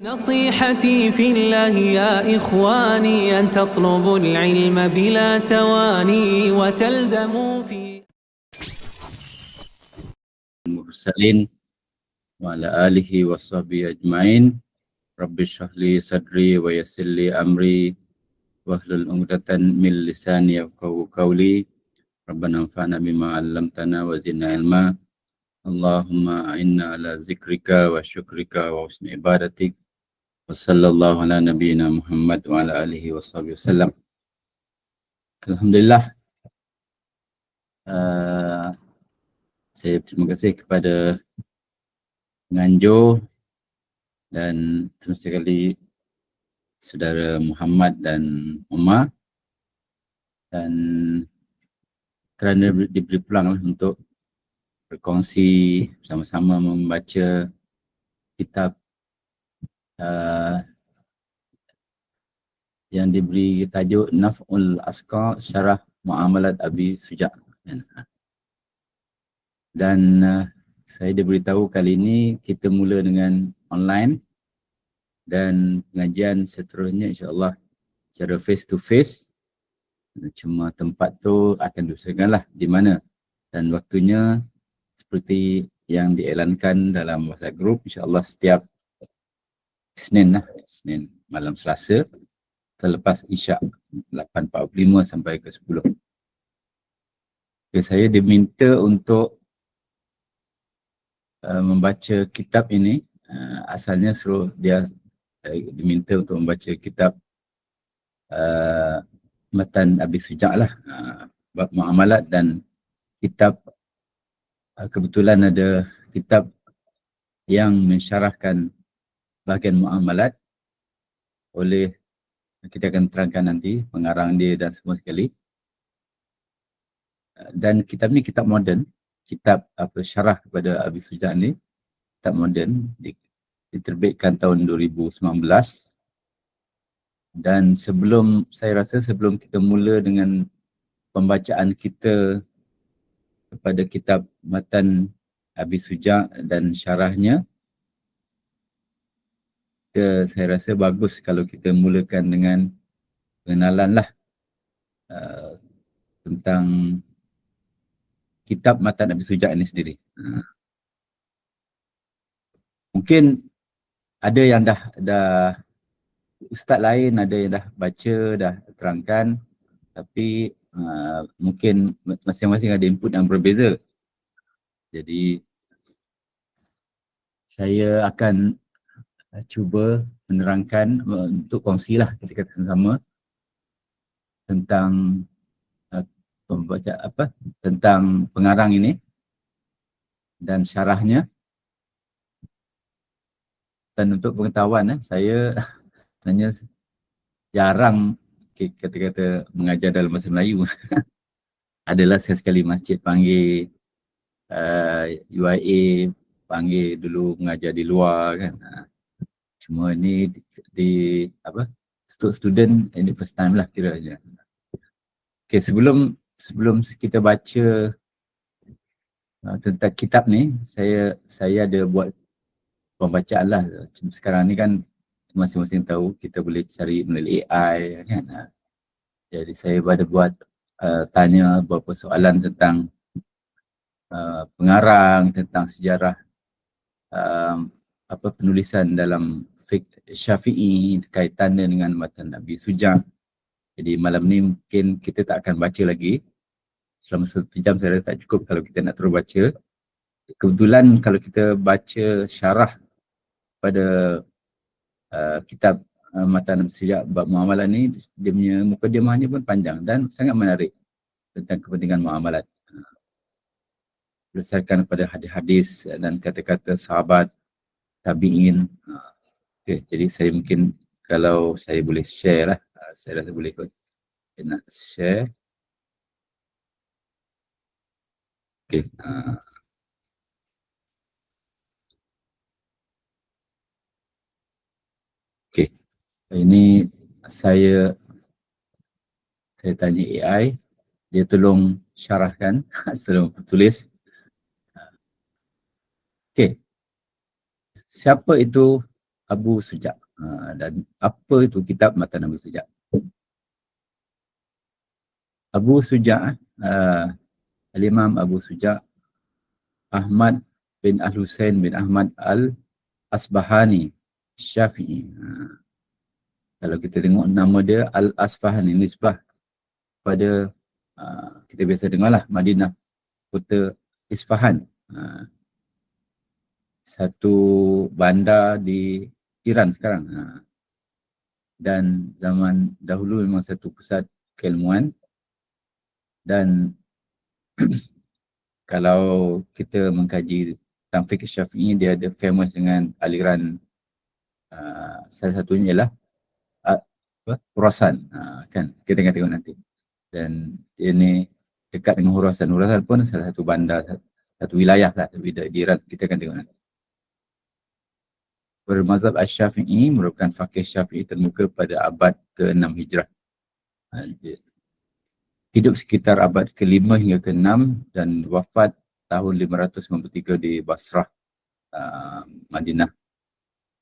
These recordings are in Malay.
نصيحتي في الله يا إخواني أن تطلبوا العلم بلا تواني وتلزموا في المرسلين وعلى آله وصحبه أجمعين. رب اشرح لي صدري ويسر لي أمري واحلل عقدة من لساني يفقهوا قولي. ربنا انفعنا بما علمتنا وزدنا علما. اللهم أعنا على ذكرك وشكرك وحسن عبادتك. وصلى الله على نبينا Muhammad وعلى آله وصحبه وسلم. Alhamdulillah. Saya terima kasih kepada penganjur dan terima sekali saudara Muhammad dan Umar, dan kerana diberi peluang untuk berkongsi bersama-sama membaca kitab yang diberi tajuk Naf'ul Asqa Syarah Muamalat Abi Suja'. Dan saya diberitahu kali ini kita mula dengan online dan pengajian seterusnya insya-Allah secara face to face. Cuma tempat tu akan diusahakanlah di mana dan waktunya seperti yang diiklankan dalam WhatsApp group, insya-Allah setiap Isnin malam Selasa selepas Isyak 8.45 sampai ke 10. Saya diminta untuk membaca kitab ini. Asalnya suruh dia diminta untuk membaca kitab Matan Abi Suja' lah, bab muamalat, dan kitab kebetulan ada kitab yang mensyarahkan bahagian muamalat oleh, kita akan terangkan nanti pengarang dia dan semua sekali. Dan kitab ni kitab moden, kitab syarah kepada Abi Suja' ni, kitab moden, diterbitkan tahun 2019. Dan saya rasa sebelum kita mula dengan pembacaan kita kepada kitab Matan Abi Suja' dan syarahnya, saya rasa bagus kalau kita mulakan dengan pengenalan lah tentang kitab Matan Abi Suja' ini sendiri. Mungkin ada yang dah ustaz lain ada yang dah baca, dah terangkan, tapi mungkin masing-masing ada input yang berbeza. Jadi saya akan cuba menerangkan untuk kongsilah kita kata sama tentang tentang pengarang ini dan syarahnya. Dan untuk pengetahuan, saya sebenarnya jarang kata-kata mengajar dalam bahasa Melayu. Adalah sekali masjid panggil UIA, panggil dulu mengajar di luar kan. Cuma ni student ini first time lah kiranya. Okay, sebelum kita baca tentang kitab ni, saya ada buat pembacaan lah. Sekarang ni kan masing-masing tahu kita boleh cari melalui AI kan. Jadi saya ada buat tanya beberapa soalan tentang pengarang, tentang sejarah penulisan dalam fiqh Syafi'i kaitannya dengan Matan Abi Suja'. Jadi malam ni mungkin kita tak akan baca lagi. Selama 1 jam saya rasa tak cukup kalau kita nak terus baca. Kebetulan kalau kita baca syarah pada kitab Matan Abi Suja' bab muamalat ni, dia punya mukadimahnya pun panjang dan sangat menarik tentang kepentingan muamalat. Berdasarkan pada hadis-hadis dan kata-kata sahabat, tabi'in. Okay, jadi saya mungkin kalau saya boleh share lah. Saya rasa boleh kot. Saya nak share. Okay. Okay. Ini saya tanya AI. Dia tolong syarahkan sebelum tulis. Okay. Siapa itu Abu Suja'. Dan apa itu kitab Matan Abu Suja'? Abu Suja', Al-Imam Abu Suja' Ahmad bin Al-Husain bin Ahmad Al-Asbahani Syafi'i. Kalau kita tengok nama dia Al-Asbahani, nisbah pada kita biasa dengar lah, Madinah, kota Isfahan. Satu bandar di Iran sekarang. Dan zaman dahulu memang satu pusat keilmuan. Dan kalau kita mengkaji tentang fiqh Syafi'i, dia ada famous dengan aliran salah satunya ialah Khurasan, kan kita akan tengok nanti. Dan dia ni dekat dengan Khurasan. Khurasan pun salah satu bandar, satu wilayah lah di Iran, kita akan tengok nanti. Bermazhab Asy-Syafi'i merupakan faqih Syafi'i termuka pada abad ke-6 Hijrah. Hidup sekitar abad ke-5 hingga ke-6 dan wafat tahun 593 di Basrah, Madinah.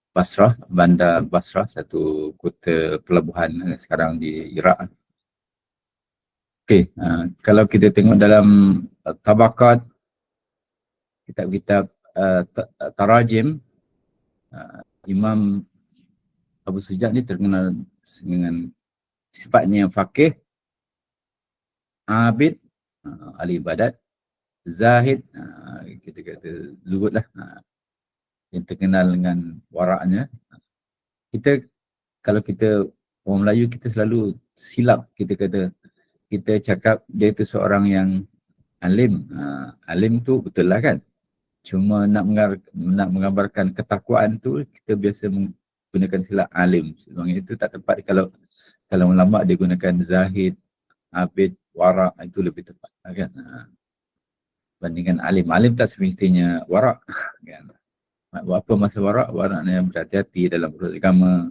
Basrah, bandar Basrah, satu kota pelabuhan sekarang di Iraq. Okey, kalau kita tengok dalam tabaqat, kitab-kitab tarajim, Imam Abu Suja' ni terkenal dengan sifatnya yang faqih, abid, ahli ibadat, zahid, kita kata zuhud lah, yang terkenal dengan waraknya. Kalau kita orang Melayu, kita selalu silap, kita cakap dia itu seorang yang alim. Alim tu betul lah kan, cuma nak menggambarkan ketakwaan tu, kita biasa menggunakan istilah alim. Sebenarnya itu tak tepat. Kalau ulama dia gunakan zahid, abid, warak, itu lebih tepat kan. Bandingkan alim. Alim tak semestinya warak kan. Apa masa warak? Waraknya berhati-hati dalam urusan agama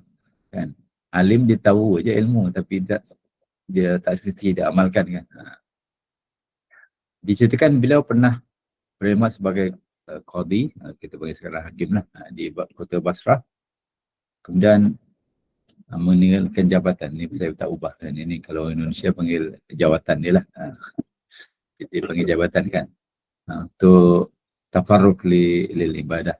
kan. Alim dia tahu aja ilmu, tapi dia tak semestinya dia amalkan kan. Diceritakan beliau pernah berkhidmat sebagai qadi, kita panggil sekarang hakim lah, di kota Basrah. Kemudian meninggalkan jabatan. Ni saya tak ubah kan. Ini kalau Indonesia panggil jawatan dia lah. Kita panggil jabatan kan. Untuk tafarruq lil ibadah.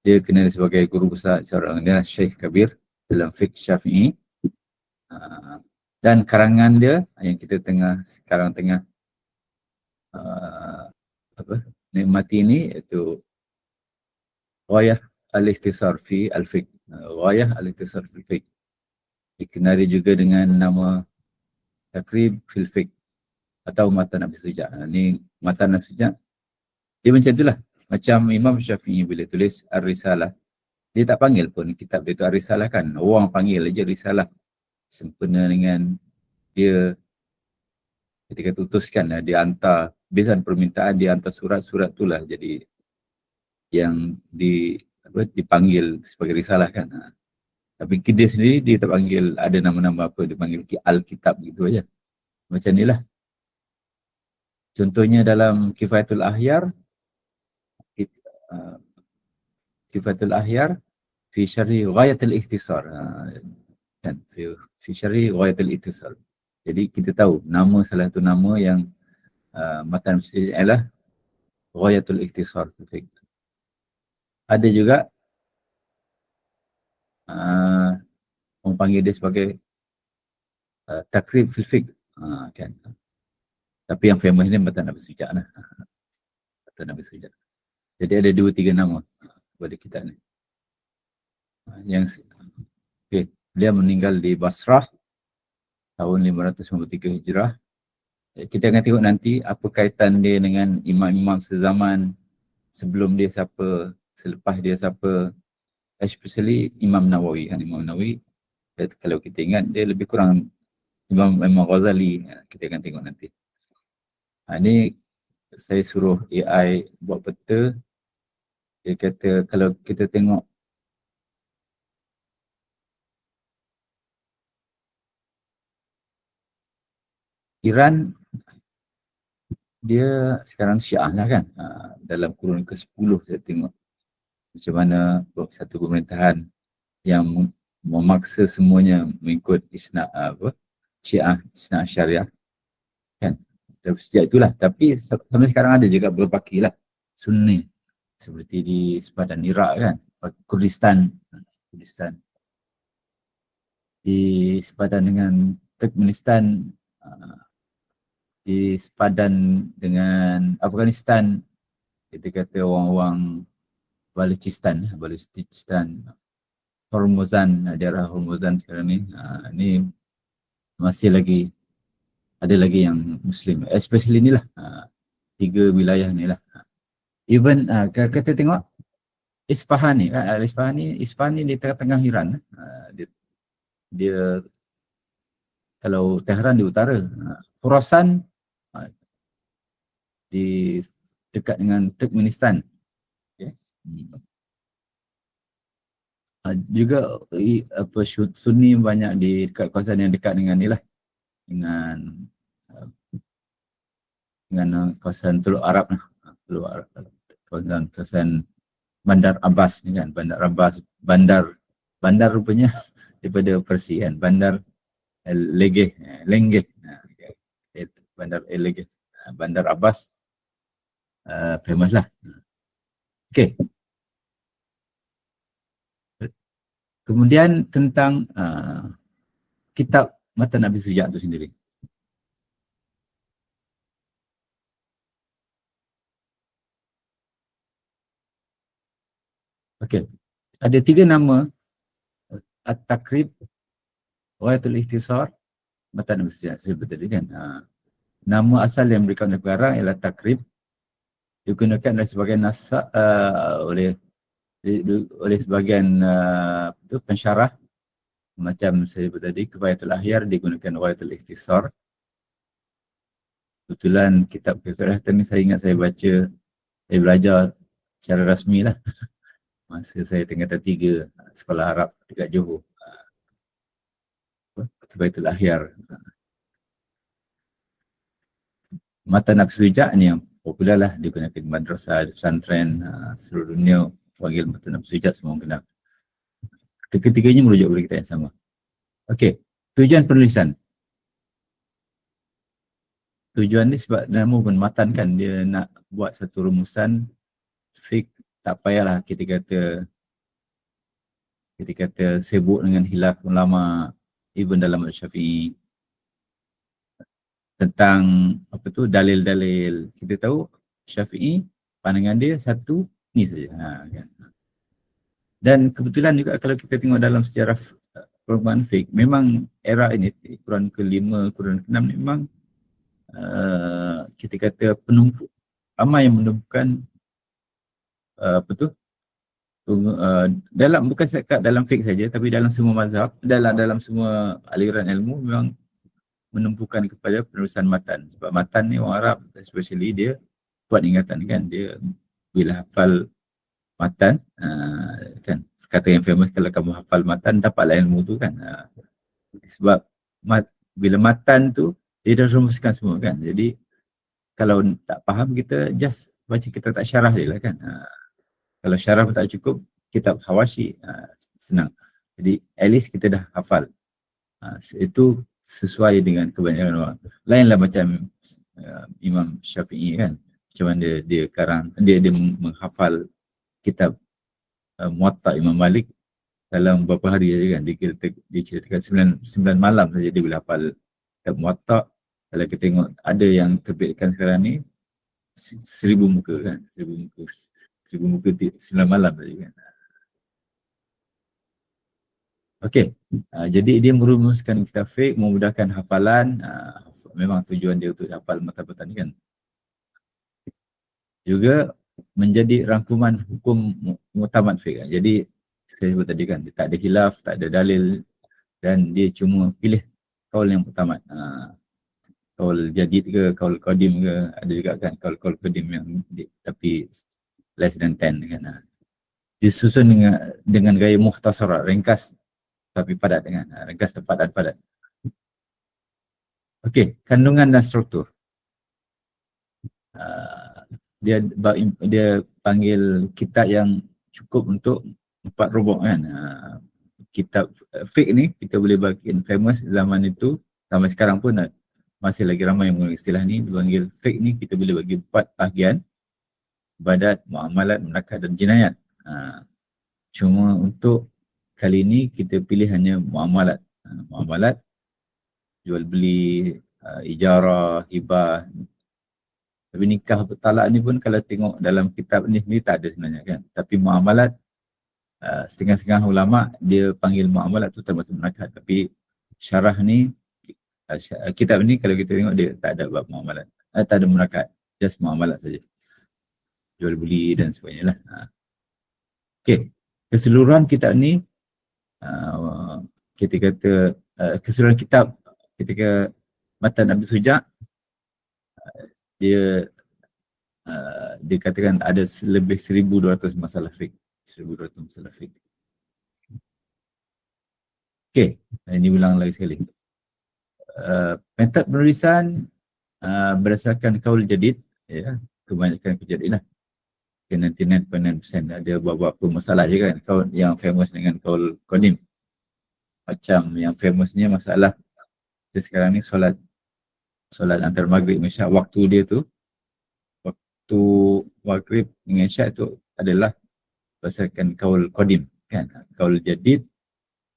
Dia kenal sebagai guru besar seorang dia, Syekh Kabir dalam fiqh Syafi'i. Dan karangan dia yang kita sekarang tengah nikmati ini, iaitu Ghayah al-Ikhtisar fi al-Fiqh. Ghayah al-Ikhtisar fi al-Fiqh. Dikenali juga dengan nama Taqrib fil Fiqh atau Matan Abu Suja'. Ini Matan Abu Suja'. Dia macam itulah. Macam Imam Syafi'i bila tulis Ar-Risalah, dia tak panggil pun kitab dia tu Ar-Risalah kan. Orang panggil aja Risalah. Sempena dengan dia ketika tutuskan lah, dia hantar biasan permintaan, dia hantar surat-surat tu lah jadi yang dipanggil sebagai risalah kan. Tapi dia sendiri dia tak panggil ada nama-nama apa, dia panggil Al-Kitab gitu aja. Macam ni lah. Contohnya dalam Kifayatul Ahyar, Kifayatul Ahyar fi syarhi Ghayatul Ikhtisar. Kan, fi syarhi Ghayatul Ikhtisar. Jadi kita tahu nama salah satu nama yang matan mesti ialah Ghayatul Ikhtisar. Ada juga orang panggil dia sebagai Taqrib fil Fiqh, kan. Tapi yang famous ni Matan Abu Suja' lah. Matan Abu Suja'. Jadi ada 2-3 nama pada kitab ni. Dia meninggal di Basrah tahun 593 Hijrah. Kita akan tengok nanti apa kaitan dia dengan imam-imam sezaman, sebelum dia siapa, selepas dia siapa, especially Imam Nawawi. Imam Nawawi, kalau kita ingat, dia lebih kurang Imam Ghazali. Kita akan tengok nanti. Ini saya suruh AI buat peta. Dia kata kalau kita tengok Iran, dia sekarang Syiah lah kan. Dalam kurun ke-10 saya tengok macam mana satu pemerintahan yang memaksa semuanya mengikut Syiah, Isna Syariah kan. Dari sejak itulah, tapi sampai sekarang ada juga berbakilah Sunni seperti di sepadan Iraq kan, Kurdistan di sepadan dengan Turkmenistan, di sepadan dengan Afghanistan, kita kata orang-orang Balochistan, Hormozan, daerah Hormozan sekarang ni, ni masih lagi ada lagi yang Muslim, especially inilah 3 wilayah ni lah. Even kita tengok Isfahan ni, Isfahan ni di tengah-tengah Iran. Dia kalau Tehran di utara, Khorasan di dekat dengan Turkmenistan. Okay. Juga Sunni banyak di dekat kawasan yang dekat dengan ni lah, dengan kawasan Teluk Arab lah, kawasan Bandar Abbas ni kan, bandar rupanya daripada Persi kan, Bandar Lenggeh, Bandar Lenggeh, Bandar Abbas, famous lah. Okay. Kemudian tentang kitab Matan Abi Suja' itu sendiri. Okey, ada 3 nama: At-Takrib, Ghayatul Ikhtisar, Matan Abi Suja'. Saya betul tadi kan. Nama asal yang diberikan oleh pengarang ialah Takrib, digunakan oleh sebagian nasak oleh sebagian pensyarah, macam saya sebut tadi. Kifayatul Ahyar digunakan Ghayatul Ikhtisar. Kebetulan kitab Kifayatul Ahyar ni saya ingat saya baca, saya belajar secara rasmi lah masa saya tingkatan 3 sekolah Arab dekat Johor. Kifayatul Ahyar. Matan Abi Suja' ni yang popular lah, digunakan di madrasah, di pesantren, seluruh dunia panggil Matan Abi Suja', semua kenal. Ketiga-tiganya merujuk kepada kita yang sama. Okey, tujuan penulisan. Tujuan ni sebab nama pun matan kan, dia nak buat satu rumusan fiqh. Tak payahlah kita kata sibuk dengan khilaf ulama, even dalam Syafi'i, tentang apa tu dalil-dalil. Kita tahu Syafi'i pandangan dia satu ni saja. Kan? Dan kebetulan juga kalau kita tengok dalam sejarah perubahan fiqh, memang era ini, Quran ke-5, Quran ke-6 memang kita kata penumpuk, ramai yang menumpukan dalam, bukan sekat dalam fiqh saja, tapi dalam semua mazhab, dalam semua aliran ilmu memang menumpukan kepada penulisan matan. Sebab matan ni orang Arab especially dia buat ingatan kan, dia bila hafal matan kan, kata yang famous, kalau kamu hafal matan dapatlah ilmu tu kan. Sebab bila matan tu dia dah rumuskan semua kan, jadi kalau tak faham kita just baca, kita tak syarah dia lah kan. Kalau syarah pun tak cukup, kitab Hawashi senang. Jadi at least kita dah hafal. Itu sesuai dengan kebanyakan orang. Lainlah macam Imam Syafi'i kan, macam mana dia menghafal kitab Muwatta Imam Malik dalam beberapa hari saja kan. Dia ceritakan 9 malam saja dia boleh hafal kitab Muwatta. Kalau kita tengok ada yang terbitkan sekarang ni 1000 muka kan, 1000 muka 9 malam saja kan. Okey, jadi dia merumuskan kitab fiqh, memudahkan hafalan. Memang tujuan dia untuk hafal matan-matan kan. Juga menjadi rangkuman hukum muktamad fiqh. Jadi saya sebut tadi kan, dia tak ada khilaf, tak ada dalil, dan dia cuma pilih kaul yang muktamad. Kaul jadid ke, kaul qadim ke, ada juga kan kaul qadim yang tapi less than 10 kan. Disusun dengan gaya mukhtasar, ringkas tapi padat, dengan ringkas, tepat dan padat. Okey, kandungan dan struktur. Dia panggil kitab yang cukup untuk 4 robok kan. Kitab fiqh ni kita boleh bagikan famous zaman itu, sampai sekarang pun masih lagi ramai yang menggunakan istilah ni, dipanggil fiqh ni kita boleh bagi 4 bahagian: ibadat, muamalat, munakat dan jinayat. Cuma untuk kali ni kita pilih hanya muamalat. Muamalat, jual beli, ijarah, hibah. Tapi nikah atau talak ni pun kalau tengok dalam kitab ni sendiri tak ada sebenarnya kan. Tapi muamalat, setengah-setengah ulama dia panggil muamalat tu termasuk munakat. Tapi syarah ni, kitab ni kalau kita tengok dia tak ada bab muamalat, tak ada munakat, just muamalat saja, jual beli dan sebagainya lah. Okey, keseluruhan kitab ni kita kata keseluruhan kitab ketika Matan Abdul Sujah dia dikatakan ada lebih 1,200 masalah fiqh. 1,200 masalah fiqh. Okey, ini ulang lagi sekali. Metod penulisan berdasarkan kaul jadid, ya, kebanyakan kaul jadid lah. 99.9% ada beberapa masalah je kan. Kaul yang famous dengan kaul qadim. Macam yang famousnya masalah kita sekarang ni solat antara maghrib dan isyak, waktu dia tu, waktu maghrib dengan isyak tu adalah berdasarkan kaul qadim kan. Kaul jadid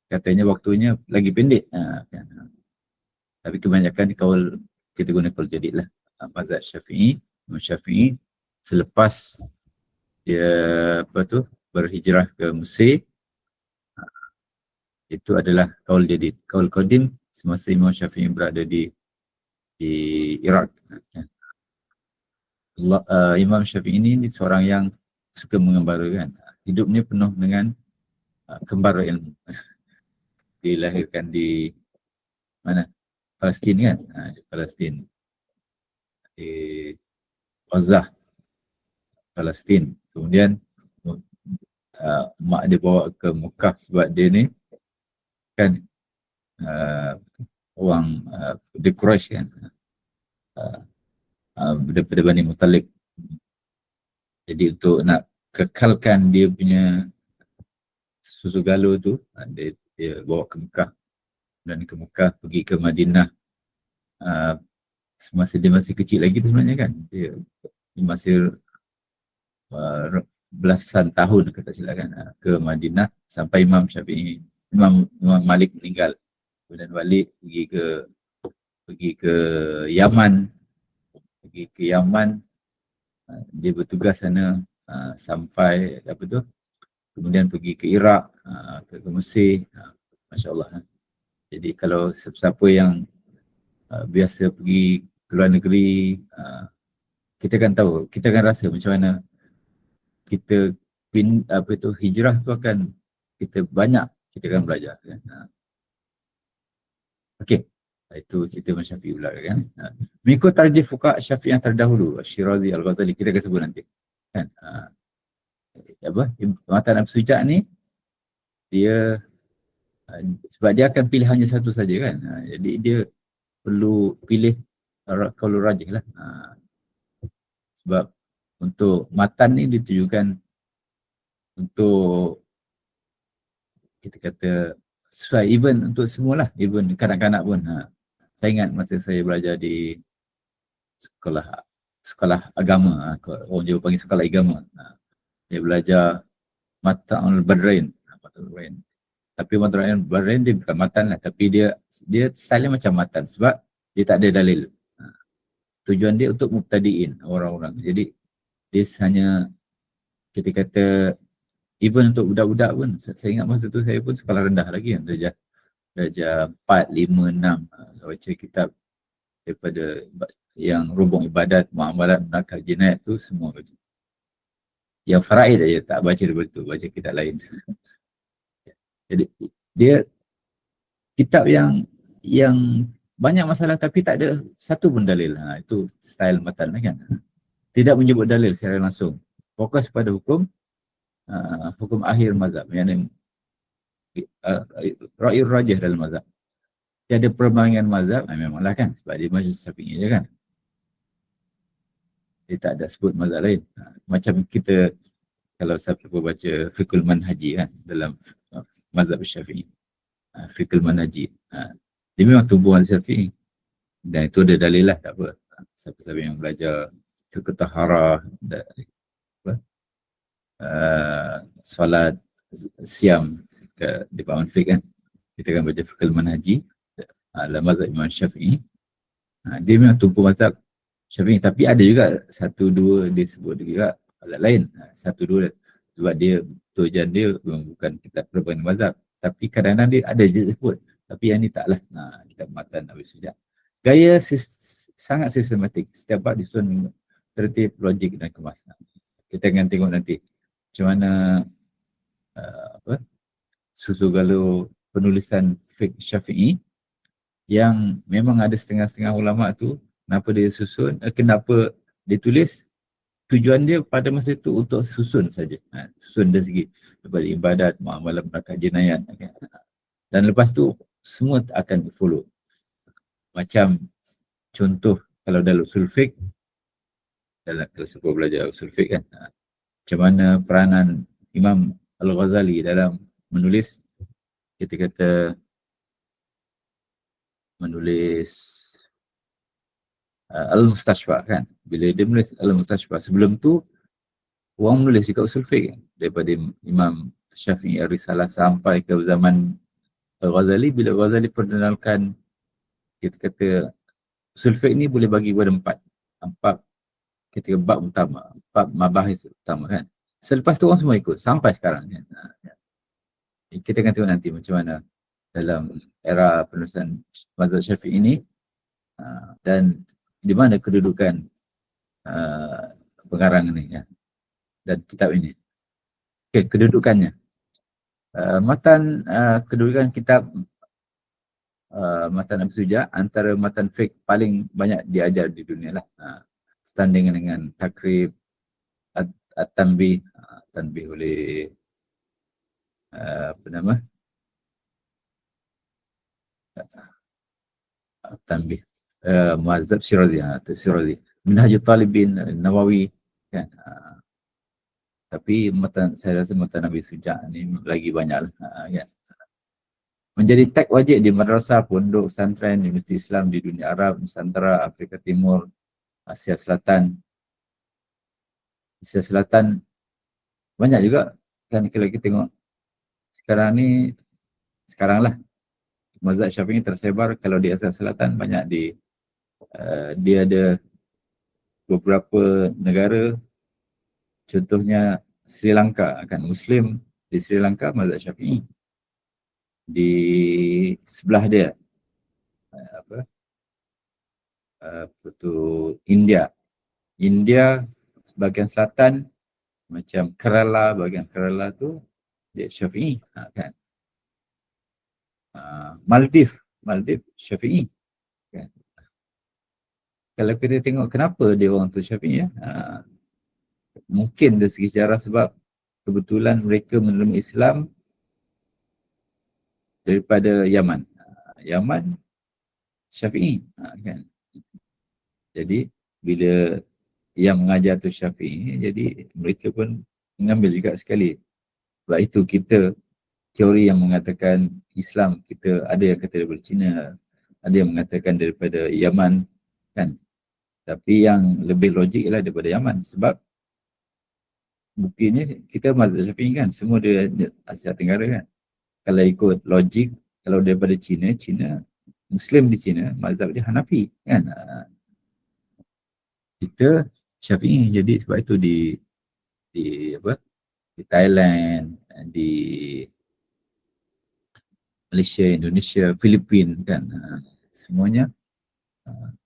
katanya waktunya lagi pendek kan. Tapi kebanyakan kaul kita guna kaul jadid lah. Mazhab Syafi'i, Imam Syafi'i selepas dia berhijrah ke Mesir, itu adalah kaul jadid. Kaul qadim semasa Imam Syafi'i berada di Iraq. Imam Syafi'i ini seorang yang suka mengembara kan. Hidupnya penuh dengan kembara ilmu. Dilahirkan di mana? Palestin kan? Di Palestin. Di Gaza, Palestin. Kemudian mak dia bawa ke Mekah sebab dia ni kan orang di Quraisy kan, daripada Bani Muttalib. Jadi untuk nak kekalkan dia punya susu galuh tu, dia bawa ke Mekah. Dan ke Mekah, pergi ke Madinah. Semasa dia masih kecil lagi tu sebenarnya kan, dia masih belasan tahun kata silakan ke Madinah sampai Imam Malik meninggal. Kemudian balik pergi ke Yaman. Dia bertugas sana sampai kemudian pergi ke Iraq, ke Mesir. Masya-Allah. Jadi kalau siapa yang biasa pergi ke luar negeri, kita kan tahu, kita kan rasa macam mana kita hijrah tu akan kita akan belajar kan. Okey, itu cerita Imam Syafi'i pula kan. Mengikut tarjih fuqaha Syafi'i yang terdahulu, Syirazi, Al-Ghazali, kita akan sebut nanti kan. Matan Abdul Sujah ni dia sebab dia akan pilih hanya satu saja kan. Jadi dia perlu pilih qaul rajih lah. Sebab untuk matan ni ditujukan untuk kita kata sesuai, even untuk semualah, even kanak-kanak pun. Saya ingat masa saya belajar di sekolah agama, orang Jawa panggil sekolah agama. Dia belajar Mata'ul Badrain. Tapi Mata'ul Badrain dia bukan matan lah, tapi dia style macam matan sebab dia tak ada dalil. Tujuan dia untuk mubtadi'in, orang-orang. Jadi dia hanya kita kata even untuk budak-budak pun, saya ingat masa tu saya pun sekolah rendah lagi kan, darjah 4, 5, 6 baca kitab daripada yang rubung ibadat, muamalat, munakat, jinayat tu semua baca. Yang faraid aja tak baca daripada tu, baca kitab lain. Jadi dia kitab yang banyak masalah tapi tak ada satu pun dalil. Itu style matan kan. Tidak menyebut dalil secara langsung. Fokus pada hukum akhir mazhab, yang ra'yul rajih dalam mazhab. Tiada perbandingan mazhab, memanglah kan, sebab dia majlis Syafi'i je kan. Dia tak ada sebut mazhab lain. Macam kita kalau siapa baca Fiqhul Manhaji kan dalam mazhab Syafi'i, Fiqhul Manhaji, dia memang tumbuhan Syafi'i dan itu ada dalil lah, tak apa. Siapa-siapa yang belajar Fiqh Taharah, solat, siam ke Departemen Fiqh kan, kita akan baca Fiqhul Manhaji dalam mazhab Imam Syafi'i. Dia memang tumpu mazhab Syafi'i, tapi ada juga satu dua dia sebut juga alat lain, satu dua sebab dia tujuan dia bukan kitab perbandingan mazhab, tapi kadang-kadang dia ada je sebut, tapi yang ni taklah. Kitab Matan Abi Sujat, gaya sangat sistematik, setiap bab disusun tertib, logik dan kemas. Kita akan tengok nanti macam mana susu galur penulisan fiqh Syafi'i yang memang ada setengah-setengah ulama tu kenapa dia susun, kenapa dia tulis, tujuan dia pada masa itu untuk susun saja. Susun dari segi daripada ibadat, muamalah, perkara jenayat. Dan lepas tu semua akan di-follow. Macam contoh kalau dalam usul fiqh, dalam kelas belajar usul fiqh kan, macam mana peranan Imam Al-Ghazali dalam menulis, kita kata menulis Al-Mustashfa kan. Bila dia menulis Al-Mustashfa, sebelum tu orang menulis juga usul fiqh daripada Imam Syafi'i Ar-Risalah sampai ke zaman Al-Ghazali. Bila Al-Ghazali perkenalkan, kita kata usul fiqh ni boleh bagi kepada empat ketika bab utama, bab mabahis utama kan. Selepas tu orang semua ikut sampai sekarang kan. Kita akan tengok nanti macam mana dalam era penulisan mazhab Syafi'i ini dan di mana kedudukan pengarang ini ya, dan kitab ini. Okey, kedudukannya. Kedudukan kitab Matan Abi Sujat antara matan fiqh paling banyak diajar di dunia lah. Standing dengan Takrib, At-Tanbih, Tanbih oleh Tanbih Muazzab Syirazi, Minhajul Talibin Nawawi kan. Tapi saya rasa matan Abi Sujat ni lagi banyak lah kan. Menjadi teks wajib di madrasah, pondok, pesantren, universiti Islam di dunia Arab, Nusantara, Afrika Timur, Asia Selatan. Asia Selatan banyak juga kan. Kalau kita tengok sekarang lah mazhab Syafi'i tersebar. Kalau di Asia Selatan banyak dia ada beberapa negara, contohnya Sri Lanka kan, Muslim di Sri Lanka mazhab Syafi'i. Di sebelah dia India bahagian selatan macam Kerala, bahagian Kerala tu dia Syafi'i kan. Maldives Syafi'i kan. Kalau kita tengok kenapa dia orang tu Syafi'i mungkin dari segi sejarah sebab kebetulan mereka menerima Islam daripada Yaman Syafi'i kan. Jadi bila yang mengajar tu Syafi'i, jadi mereka pun mengambil juga sekali. Sebab itu kita teori yang mengatakan Islam, kita ada yang kata daripada Cina, ada yang mengatakan daripada Yaman kan. Tapi yang lebih logik ialah daripada Yaman, sebab buktinya kita mazhab Syafi'i kan, semua dia Asia Tenggara kan. Kalau ikut logik, kalau daripada Cina, Muslim di Cina, mazhab dia Hanafi kan. Kita Syafi'i, jadi sebab itu di Thailand, di Malaysia, Indonesia, Filipina kan, semuanya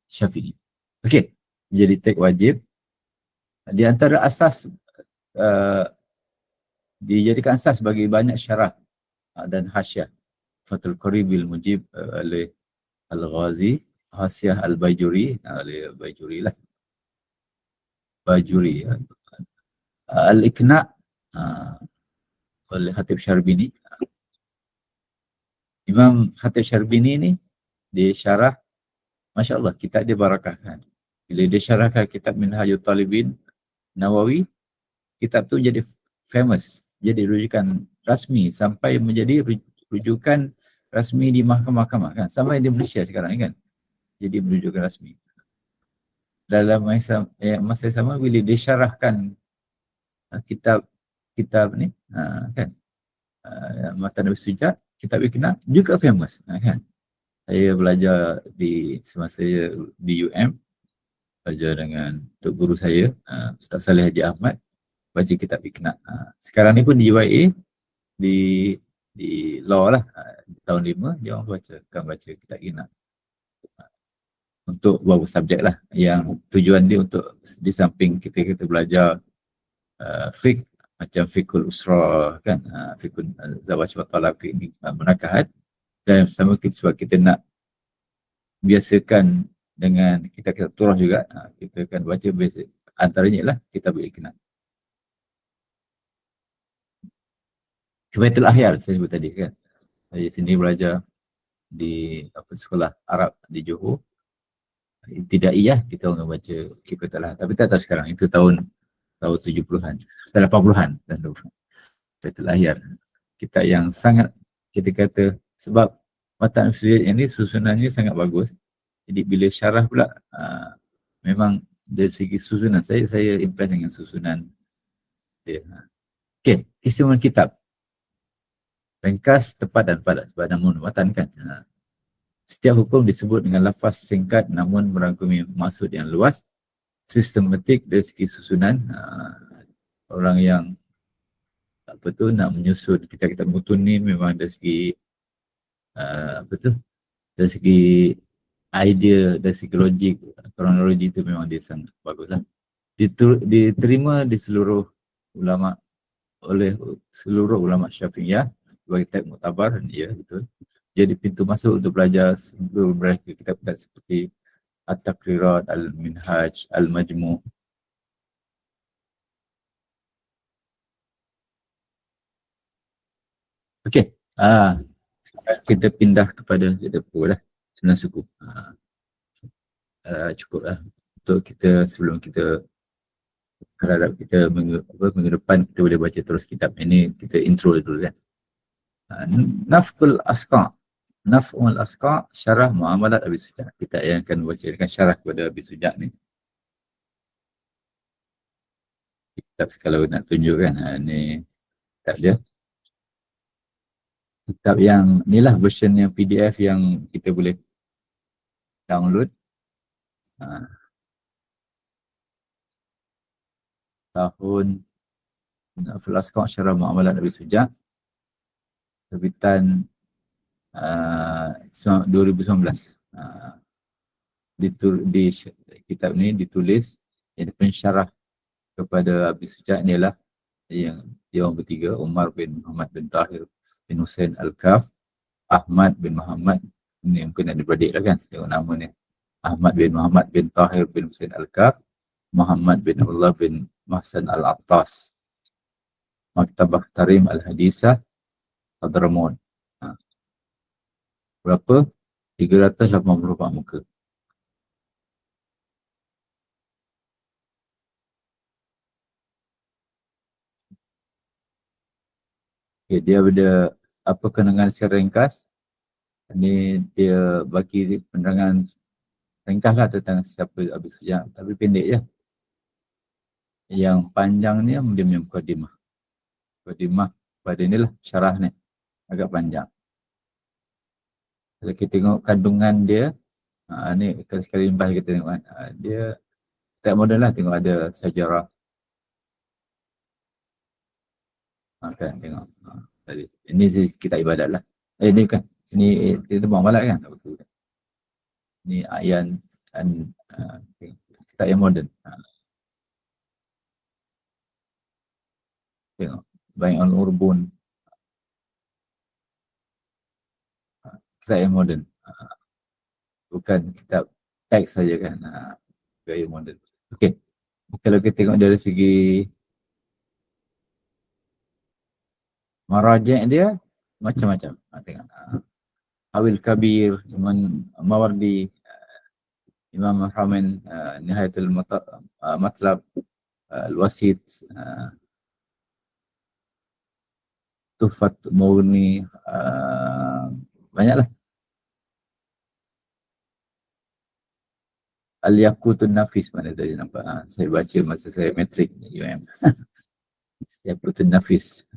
Syafi'i. Okey, jadi teks wajib. Di antara asas dijadikan asas bagi banyak syarah dan hasyiah. Fathul Qaribil Mujib oleh Al-Ghazi, Hasyiah Al-Bajuri oleh Bajuri lah. Al-Iqna oleh Khatib Syarbini. Imam Khatib Syarbini ni dia syarah, Masya Allah, kitab dia barakah kan. Bila dia syarahkan kitab Minhajul Talibin Nawawi, kitab tu jadi famous, jadi rujukan rasmi sampai menjadi rujukan rasmi di mahkamah-mahkamah kan, sampai di Malaysia sekarang ni kan, jadi rujukan rasmi. Dalam masa yang sama bila disyarahkan kitab ni kan, Matan Nabi Sujat, kitab Iqna juga famous kan. Saya belajar semasa saya di UM, belajar dengan Tok Guru saya, Ustaz Saleh Haji Ahmad, baca kitab Iqna. Sekarang ni pun di UIA, di law lah, tahun 5 dia orang akan baca kitab Iqna. Untuk beberapa subjek lah, yang tujuan dia untuk di samping kita belajar fiqh, macam fiqhul usra kan, fiqhul zawaj wa talaq, fiqh menakahat, dan sama sebab kita nak biasakan dengan kita turah juga, kita akan baca basic, antaranya lah kitab Iqna. Kifayatul Ahyar saya sebut tadi kan, saya sendiri belajar di sekolah Arab di Johor. Ibtidaiyah kita orang baca Kifayatul Ahyar, tapi tak tahu sekarang, itu tahun 70-an, 80-an dan 80-an. Kifayatul Ahyar, kitab yang sangat, kita kata, sebab Matan Nabi Sujat ini susunannya sangat bagus. Jadi bila syarah pula, memang dari segi susunan, saya impress dengan susunan dia. Okey, keistimewaan kitab. Ringkas, tepat dan padat, sebab nama matan kan. Setiap hukum disebut dengan lafaz singkat namun merangkumi maksud yang luas. Sistematik dari segi susunan. Orang yang nak menyusun kitab-kitab mutun ni memang dari segi dari segi idea, dari segi logik, kronologi itu memang dia sangat bagus lah. Diterima di seluruh ulama, oleh seluruh ulama Syafi'iyah sebagai kitab muktabar, ya betul. Jadi pintu masuk untuk belajar beberapa kitab-kitab seperti At-Taqrirat, Al-Minhaj, Al-Majmu'. Okey, kita pindah kepada kita lah, senang suku. Cukup lah untuk kita, sebelum kita harap kita minggu depan kita boleh baca terus kitab ini, kita intro dulu kan. Naf'ul Asqa', Naf'ul Asqa' syarah Muamalat Abi Sujat. Kita yang akan bacakan syarah kepada Abi Sujat ni. Kitab kalau nak tunjukkan, ni kitab dia. Kitab yang ni lah version yang PDF yang kita boleh download. Tahun Naf'ul Asqa' syarah Muamalat Abi Sujat, terbitan 2019. Di kitab ni ditulis yang pensyarah kepada Abi Sujat ni lah yang dia orang bertiga, Umar bin Muhammad bin Tahir bin Hussein Al-Kaf, Ahmad bin Muhammad, ni mungkin ada beradik lah kan, tengok nama ni, Ahmad bin Muhammad bin Tahir bin Hussein Al-Kaf, Muhammad bin Allah bin Mahsan Al-Attas, Maktabah Tarim Al-Hadisah, Hadramaut. Berapa? 384 muka. Okay, dia ada apa kenangan secara ringkas. Ini dia bagi penerangan ringkas lah tentang siapa Abi Sujat, tapi pendek je. Yang panjang ni dia punya mukadimah. Mukadimah pada inilah syarah ni agak panjang. Kalau kita tengok kandungan dia, ni sekali limpah kita tengok, dia tak moden lah, tengok ada sejarah. Kan tengok tadi. Ini kitab ibadat lah. Ini kan, ini kita muamalat kan. Ini ayan kitab yang moden. Tengok, Bayan al-Urbun. Kitab yang moden. Bukan kitab teks saja kan. Gaya moden. Okey. Kalau kita tengok dari segi maraji' dia macam-macam. Tengok. Awil Kabir, Imam Mawardi, Imam Rahman, Nihayatul Matlab, Al-Wasit, Tuhfat Murni, banyaklah. Al-Yaqutun Nafis mana tadi nampak? Saya baca masa saya matrik UM. Al-Yaqutun Nafis.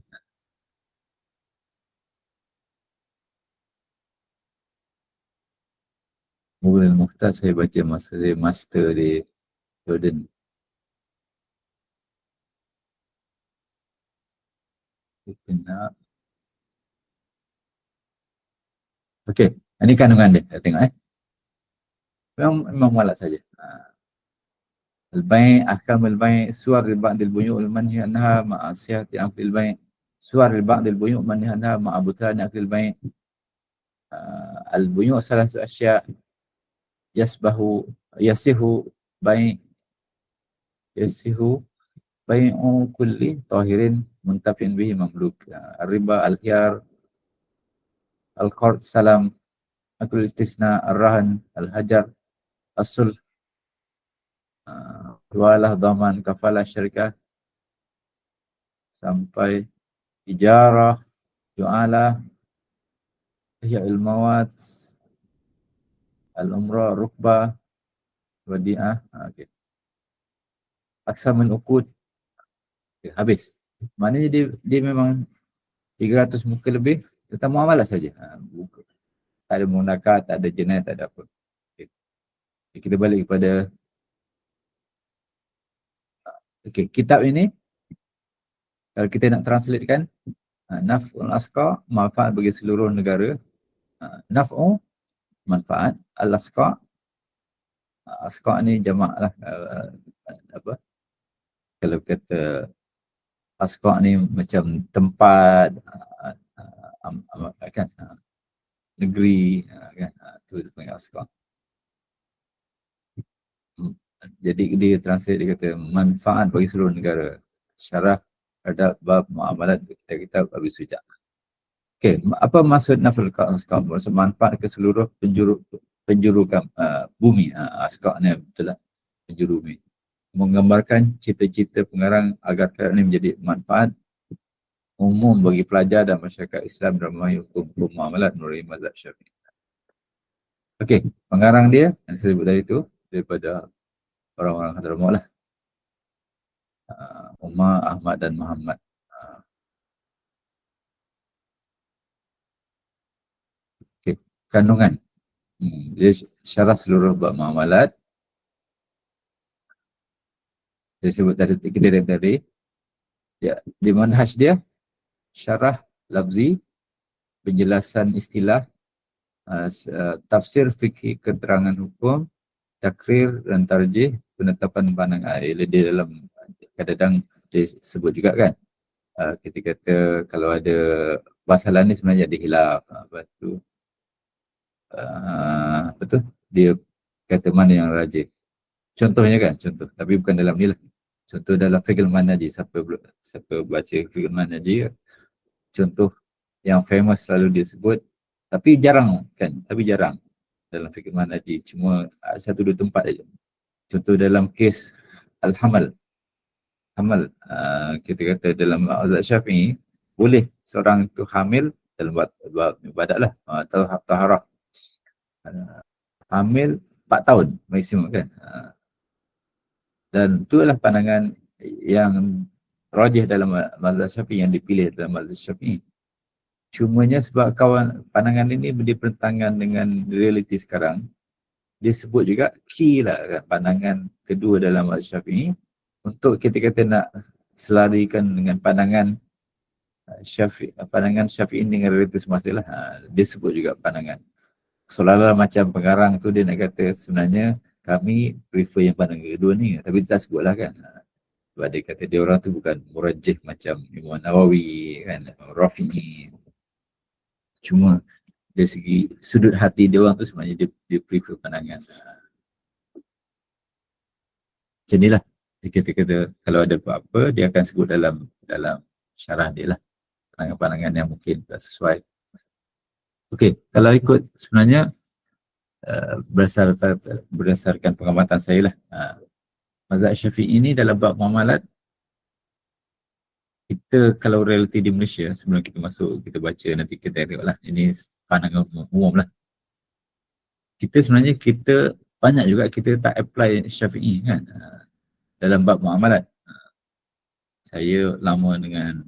Murni Mukhtar saya baca masa saya master di Jordan. Okey, ini kandungan dia. Tengok memang malas saja. Al-bai' ahkam al-bai' suar al-ba'dil buyu' al-manhi anha ma'asiyati aqlil bai' suar al-ba'dil buyu' manhi anha ma'abutrani aqlil bai' al-buyu' salatu asya' yasihu bai' bai'u kulli tahirin muntafin bihi mamluk. Riba al-khiyar al-qard salam akul istisna ar-rahan al-hajar as-sulh walah dhaman kafalah syarikah sampai ijarah ju'alah ihya'il mawat al-umrah rukbah wadi'ah. Okay. Aksamul uqud. Okay, habis. Maknanya dia memang 300 muka lebih tentang muamalah saja. Tak ada munakah, tak ada jenayah, tak ada apa. Okay. Kita balik kepada kitab ini. Kalau kita nak translate kan, naf'ul asqa, manfaat bagi seluruh negara. Naf'u, manfaat. Al-asqa, asqa ni jamak lah. Kalau kata asqa ni macam tempat, kan, negeri, kan, tu dia panggil asqa. Jadi dia translate, dia kata manfaat bagi seluruh negara. Syarah terhadap bab muamalat kita Abi Sujah. Okey, apa maksud naf'ul asqa? Maksud manfaat ke seluruh penjuru bumi. Asqa ni betul lah, penjuru bumi. Menggambarkan cita-cita pengarang agar perkara ini menjadi manfaat umum bagi pelajar dan masyarakat Islam dalam memahami hukum muamalat menurut mazhab Syafi'i. Okey, pengarang dia yang saya sebut tadi tu daripada orang-orang Hadramaut lah. Umar, Ahmad dan Muhammad. Okey, kandungan. Dia syarah seluruh bab muamalat. Saya sebut tadi. Ya, di manhaj dia syarah lafzi, penjelasan istilah, tafsir fikih, keterangan hukum, takrir dan tarjih, penetapan pandangan. Dia dalam kadang-kadang dia sebut juga kan, kita kata kalau ada masalah ni sebenarnya ada hilaf, lepas tu betul dia kata mana yang rajih. Contohnya kan, contoh, tapi bukan dalam ni lah. Contoh dalam fiqh al-manhaji, siapa baca fiqh al-manhaji, contoh yang famous selalu dia sebut, tapi jarang dalam fiqh al-manhaji, cuma 1-2 tempat saja. Contoh dalam kes al-hamal, kita kata dalam mazhab Syafi'i, boleh seorang itu hamil dalam bab ibadat lah, atau taharah, hamil 4 tahun maksimum kan. Dan itulah pandangan yang rajih dalam mazhab Syafi'i, yang dipilih dalam mazhab Syafi'i. Cumanya sebab pandangan ini bertentangan dengan realiti sekarang, dia sebut juga key lah kan, pandangan kedua dalam mazhab Syafi'i, untuk kita kata nak selarikan dengan pandangan Syafi'i dengan realiti semasa lah. Dia sebut juga pandangan. Seolah-olah macam pengarang tu dia nak kata sebenarnya kami prefer yang pandangan kedua ni, tapi dia tak sebut lah kan. Sebab dia kata dia orang tu bukan murajih macam Imam Nawawi kan, Rafi'i. Cuma dari segi sudut hati dia orang tu sebenarnya dia prefer pandangan. Macam ni lah. Dia kata kalau ada apa-apa dia akan sebut dalam syarah dia lah, pandangan-pandangan yang mungkin tak sesuai. Okey, kalau ikut sebenarnya berdasarkan pengamatan saya lah, mazhab Syafi'i ini dalam bab muamalat kita kalau realiti di Malaysia, sebelum kita masuk, kita baca, nanti kita tengoklah, ini pandangan umum lah. Kita sebenarnya, kita banyak juga kita tak apply Syafi'i kan, dalam bab muamalat. Saya lama dengan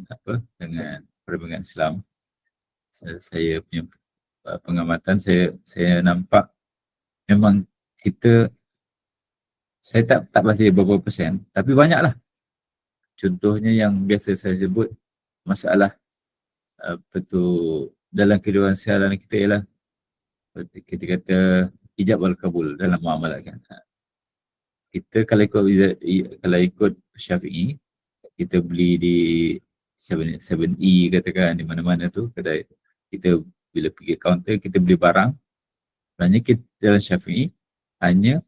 perbankan Islam, saya punya pengamatan, saya nampak memang kita, saya tak pasti berapa persen, tapi banyaklah. Contohnya yang biasa saya sebut, masalah dalam kehidupan seharian kita ialah kita kata ijab wal kabul dalam muamalat kan. Kita kalau ikut Syafi'i, kita beli di 7E katakan, di mana-mana tu kedai, kita bila pergi kaunter kita beli barang, sebenarnya kita dalam Syafi'i hanya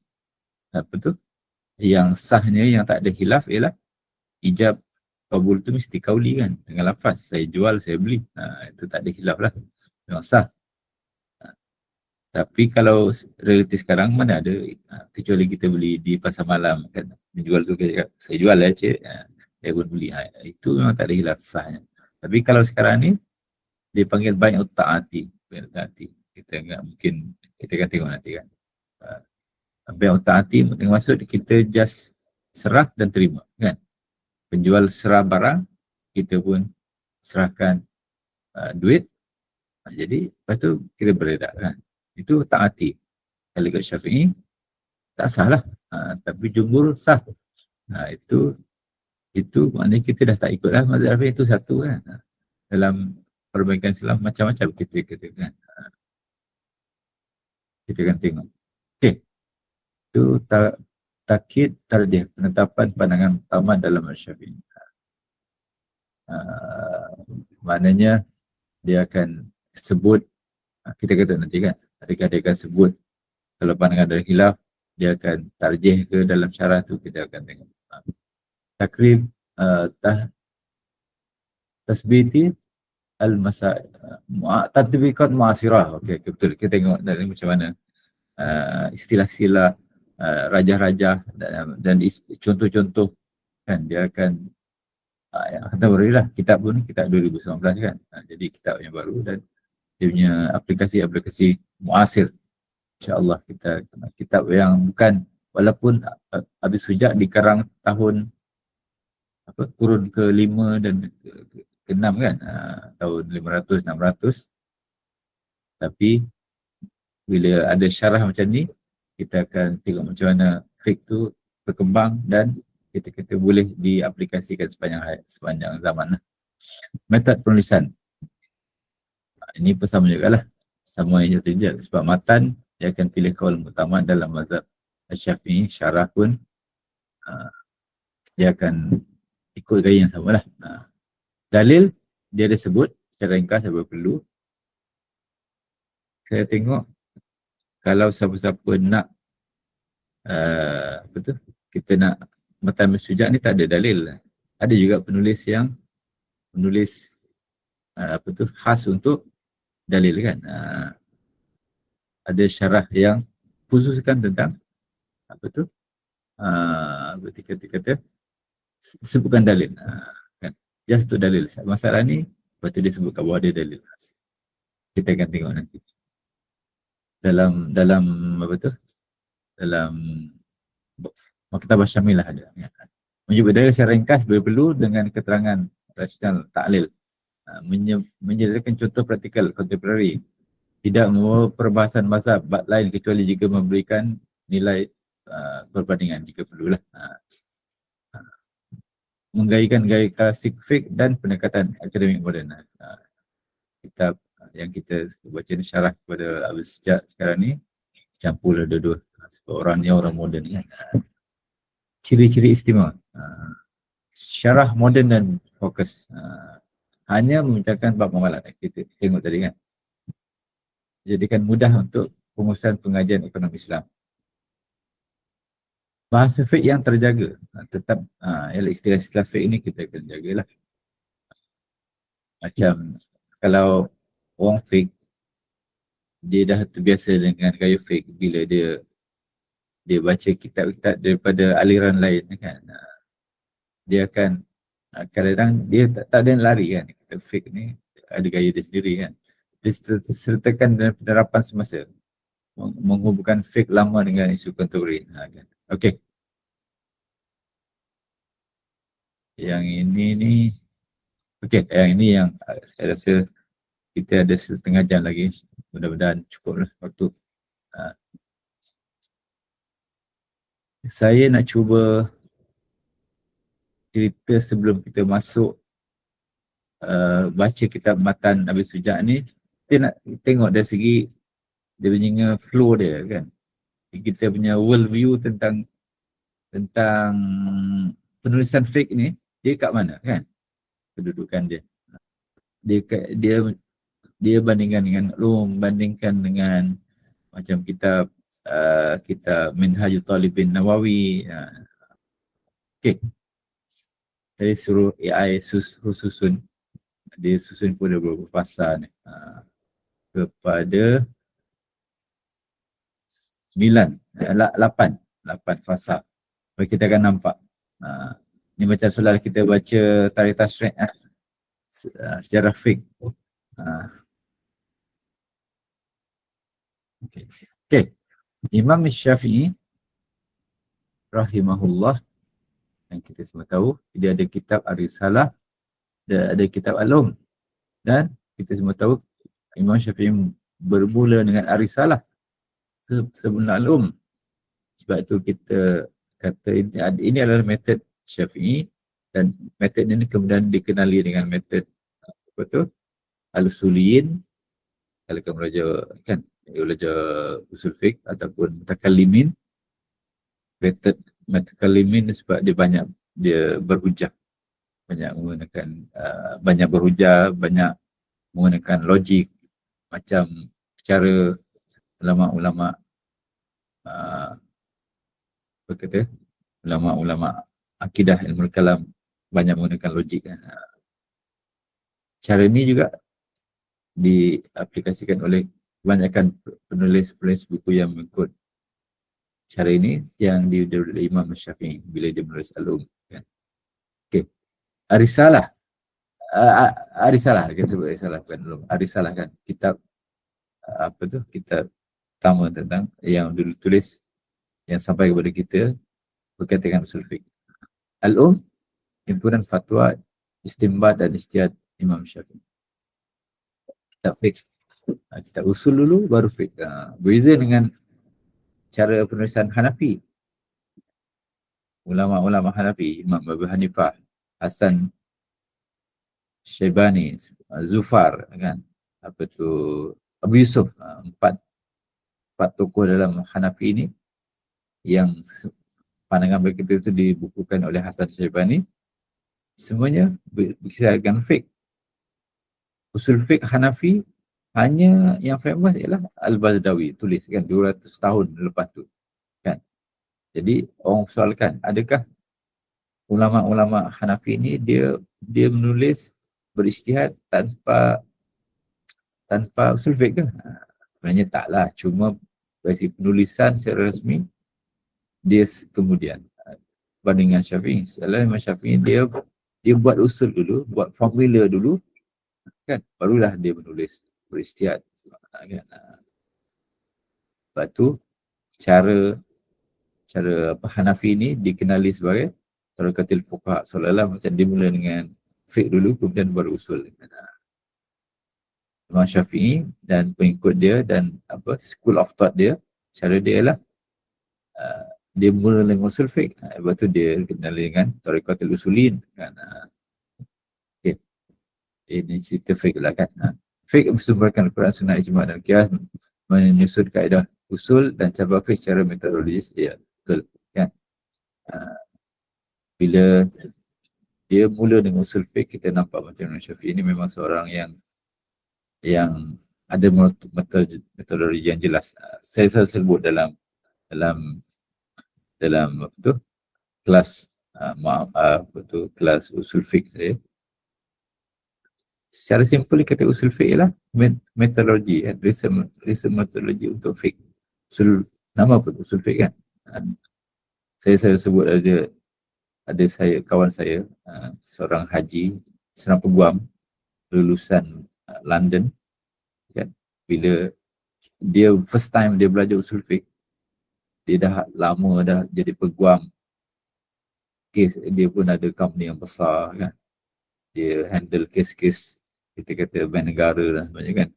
yang sahnya, yang tak ada khilaf ialah ijab kabul tu mesti kauli kan, dengan lafaz saya jual, saya beli, itu tak ada khilaf lah, memang sah. Tapi kalau realiti sekarang mana ada, kecuali kita beli di pasar malam kan, menjual tu saya jual lah cik, saya pun beli, itu memang tak ada khilaf sahnya. Tapi kalau sekarang ni dia panggil banyak ta'ati, kita enggak mungkin, kita akan tengok nanti kan. Banyak ta'ati maksud kita just serah dan terima kan. Penjual serah barang, kita pun serahkan duit, jadi lepas tu kita beredar kan. Itu ta'ati. Kalau ikut Syafi'i tak sah lah, tapi jumhur sah. Itu maknanya kita dah tak ikut lah mazhab itu satu kan. Dalam perbankan Islam macam-macam kita kan. Kita akan tengok. Okey. Itu takkid tarjih, penetapan pandangan utama dalam Syafi'i. Maknanya dia akan sebut, kita kata nanti kan, adakah dia akan sebut kalau pandangan dari khilaf, dia akan tarjih ke dalam syarah tu, kita akan tengok. Takrib tasbiti tatbiqat mu'asirah. Okey, betul. Kita tengok dari macam mana istilah-istilah raja-raja dan contoh-contoh kan, dia akan kata berilah kitab pun, kitab 2019 kan, jadi kitab yang baru dan dia punya aplikasi muasir. InsyaAllah kita kitab yang bukan, walaupun Habib Sujat dikarang tahun kurun ke-5 dan ke-6 kan, tahun 500-600, tapi bila ada syarah macam ni, kita akan tengok macam mana fiqh tu berkembang dan kita boleh diaplikasikan sepanjang zaman lah. Metod penulisan, ini pun sama juga lah, sama yang terjadi, sebab matan dia akan pilih qaul muktamad dalam mazhab Syafi'i, syarah pun dia akan ikut gaya yang sama lah. Dalil dia ada sebut secara ringkas apa perlu. Saya tengok kalau siapa-siapa nak kita nak matan Sujat ni, tak ada dalil. Ada juga penulis yang menulis khas untuk dalil kan. Ada syarah yang khususkan tentang kata sebutkan dalil kan, just untuk dalil. Masalah ni lepas tu dia sebut kat bawah dia dalil. Kita akan tengok nanti dalam dalam Maktabah Syamilah ada menyebut dalil secara ringkas bila perlu dengan keterangan rasional taklil, menyediakan contoh praktikal kontemporari, tidak membawa perbahasan mazhab bab lain kecuali jika memberikan nilai perbandingan jika perlulah. Menggaikan gaya klasik fiqh dan pendekatan akademik moden. Kitab yang kita baca ni syarah kepada Habib Sujat sekarang ni, campurlah dua-dua, sebab orangnya orang moden kan. Ciri-ciri istimewa, syarah moden dan fokus, hanya membincangkan bab muamalat. Kita tengok tadi kan, jadikan mudah untuk pengurusan pengajian ekonomi Islam. Bahasa fiqh yang terjaga, tetap ialah istilah-istilah fiqh ni kita akan jagalah. Macam kalau orang fiqh, dia dah terbiasa dengan gaya fiqh, bila dia baca kitab-kitab daripada aliran lain kan, dia akan Kadang-kadang dia tak ada yang lari kan. Kita fake ni ada gaya dia sendiri kan. Dia sertakan dalam penerapan semasa. Menghubungkan fake lama dengan isu kontemporari. Kan. Okey. Yang ini ni, okey, yang ini yang saya rasa kita ada setengah jam lagi. Mudah-mudahan cukup lah waktu. Saya nak cuba cerita sebelum kita masuk baca kitab Matan Abi Sujak ni. Kita nak tengok dari segi dia punya flow dia kan. Kita punya world view tentang penulisan fake ni, dia kat mana kan? Kedudukan dia. Dia bandingkan dengan bandingkan dengan macam kitab Minhajul Talibin Nawawi. Okey. Saya suruh AI susun. Dia susun pun ada beberapa pasal ni. Kepada 8 fasa. Kita akan nampak. Ni macam soalan kita baca Tarikh Tashrih sejarah fiqh. Okay. Imam Syafi'i rahimahullah, yang kita semua tahu, dia ada kitab Ar-Risalah, dia ada kitab Al-Um, dan kita semua tahu Imam Syafi'i bermula dengan Ar-Risalah sebelum Al-Um. Sebab itu kita kata ini adalah metod Syafi'i, dan metod ini kemudian dikenali dengan metod apa tu? Al-Usuliyin, kalau kamu belajar usul fiqh ataupun mutakallimin. Metod mutakallimin sebab dia berhujah, banyak menggunakan banyak menggunakan logik, macam cara ulama-ulama ulama-ulama akidah ilmu kalam banyak menggunakan logik. Cara ini juga diaplikasikan oleh kebanyakan penulis-penulis buku yang mengikut cara ini, yang diudah oleh Imam Syafi'i bila dia menulis Al-Um kan. Okey. Ar-Risalah kita sebut Ar-Risalah kan belum. Ar-Risalah kan kitab kitab pertama tentang yang dulu tulis yang sampai kepada kita berkaitan dengan usul fiqh. Al-Um, himpunan fatwa, istinbat dan ijtihad Imam Syafi'i. Kitab fiqh. Kitab usul dulu baru fiqh. Berbeza dengan cara penulisan Hanafi. Ulama-ulama Hanafi, Imam Abu Hanifah, Hasan Syaibani, Zufar kan, Abu Yusuf, empat tokoh dalam Hanafi ini yang pandangan mereka itu dibukukan oleh Hasan Syaibani. Semuanya berkisarkan fiqh. Usul fiqh Hanafi hanya yang famous ialah Al-Bazdawi tulis kan 200 tahun lepas tu kan. Jadi orang soalkan, adakah ulama-ulama Hanafi ni dia menulis berijtihad tanpa usul fiqh ke? Sebenarnya taklah, cuma dari penulisan secara rasmi dia kemudian bandingan Syafi'i. Soalnya Imam Syafi'i dia buat usul dulu, buat formula dulu kan, barulah dia menulis berijtihad kan. Lepas tu cara Hanafi ni dikenali sebagai tarikatul fuqaha, seolah-olah macam dia mula dengan fiqh dulu kemudian baru usul. Imam Syafi'i dan pengikut dia dan school of thought dia, cara dia ialah dia mula dengan usul fiqh, lepas tu dia dikenali dengan tarikatul usulin kan. Okay. Ini cerita fiqh lah kan. Fiqh bersumberkan Al-Quran, Sunnah, Ijma' dan Qiyas, menyusun kaedah usul dan cabang fiqh secara metodologis. Ya, betul kan. Bila dia mula dengan usul fiqh, kita nampak macam Imam Syafi'i ini memang seorang yang ada metodologi yang jelas. Saya selalu sebut dalam kelas kelas usul fiqh saya. Secara simple kata usul fiqh ialah metodologi, research metodologi untuk fiqh. Usul, nama apa usul fiqh kan? Saya sebut ada kawan saya, seorang haji, seorang peguam lulusan London, kan? Bila dia first time dia belajar usul fiqh, dia dah lama dah jadi peguam, kes dia pun ada company yang besar, kan? Dia handle kes-kes kita kata bank negara dan sebagainya, kan?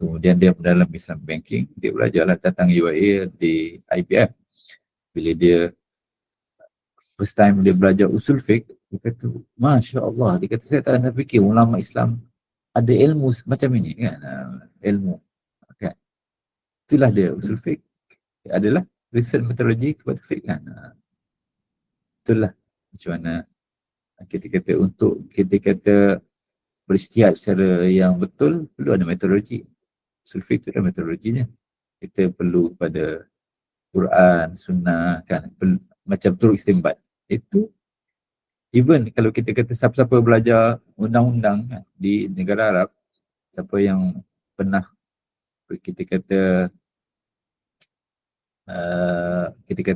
Kemudian dia dalam Islam banking, dia belajarlah datang UIA di IBF. Bila dia first time dia belajar usul fiqh, dia kata, Masya Allah, dia kata saya tak pernah fikir ulama Islam ada ilmu macam ini, kan? Ilmu, kan? Itulah dia usul fiqh, adalah research metodologi kepada fiqh, kan? Itulah macam mana kita kata untuk kita kata beristiad secara yang betul, perlu ada metodologi. Usul fiqh itu ada metodologinya. Kita perlu pada Quran, Sunnah, kan? Macam turut istinbat. Itu even kalau kita kata siapa-siapa belajar undang-undang, kan, di negara Arab, siapa yang pernah kita kata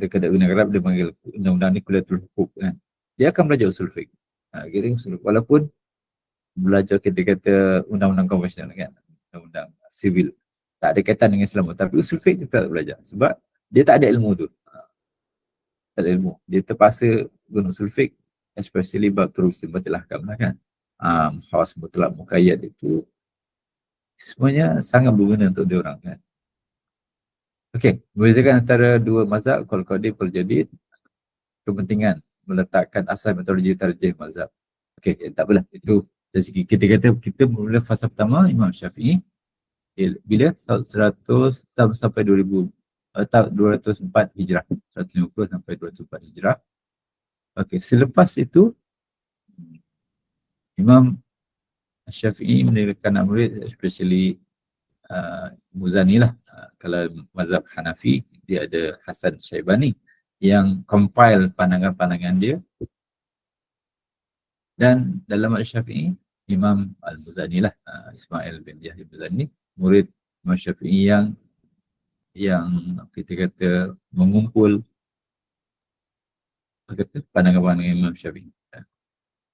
ke negara Arab, dia panggil undang-undang ni kuliatul hukuk, kan, dia akan belajar usul fiqh. Walaupun belajar kita kata undang-undang konvensional, kan, undang-undang sivil, tak ada kaitan dengan Islam, tapi usul fiqh dia tak belajar sebab dia tak ada ilmu tu. Tak ada ilmu, dia terpaksa guna usul fiqh, especially bab turut istinbatil ahkam lah, kan. Khawas mutlak muqayyad itu semuanya sangat berguna untuk dia orang, kan. Okey, membezakan antara dua mazhab Qadim wal Jadid, kepentingan meletakkan asas metodologi tarjih mazhab. Okey, tak apalah, itu dari segi kita kata kita mula fasa pertama Imam Syafi'i bila 100 sampai 2000 204 Hijrah, 150 sampai 204 Hijrah. Okey, selepas itu Imam Syafi'i meninggalkan anak murid, especially Muzani lah. Kalau mazhab Hanafi, dia ada Hasan Syaibani yang compile pandangan-pandangan dia. Dan dalam Al-Syafi'i, Imam Al-Muzani lah, Ismail bin Yahya Al-Muzani, murid Imam Syafi'i yang kita kata mengumpul pandangan-pandangan Imam Syafi'i.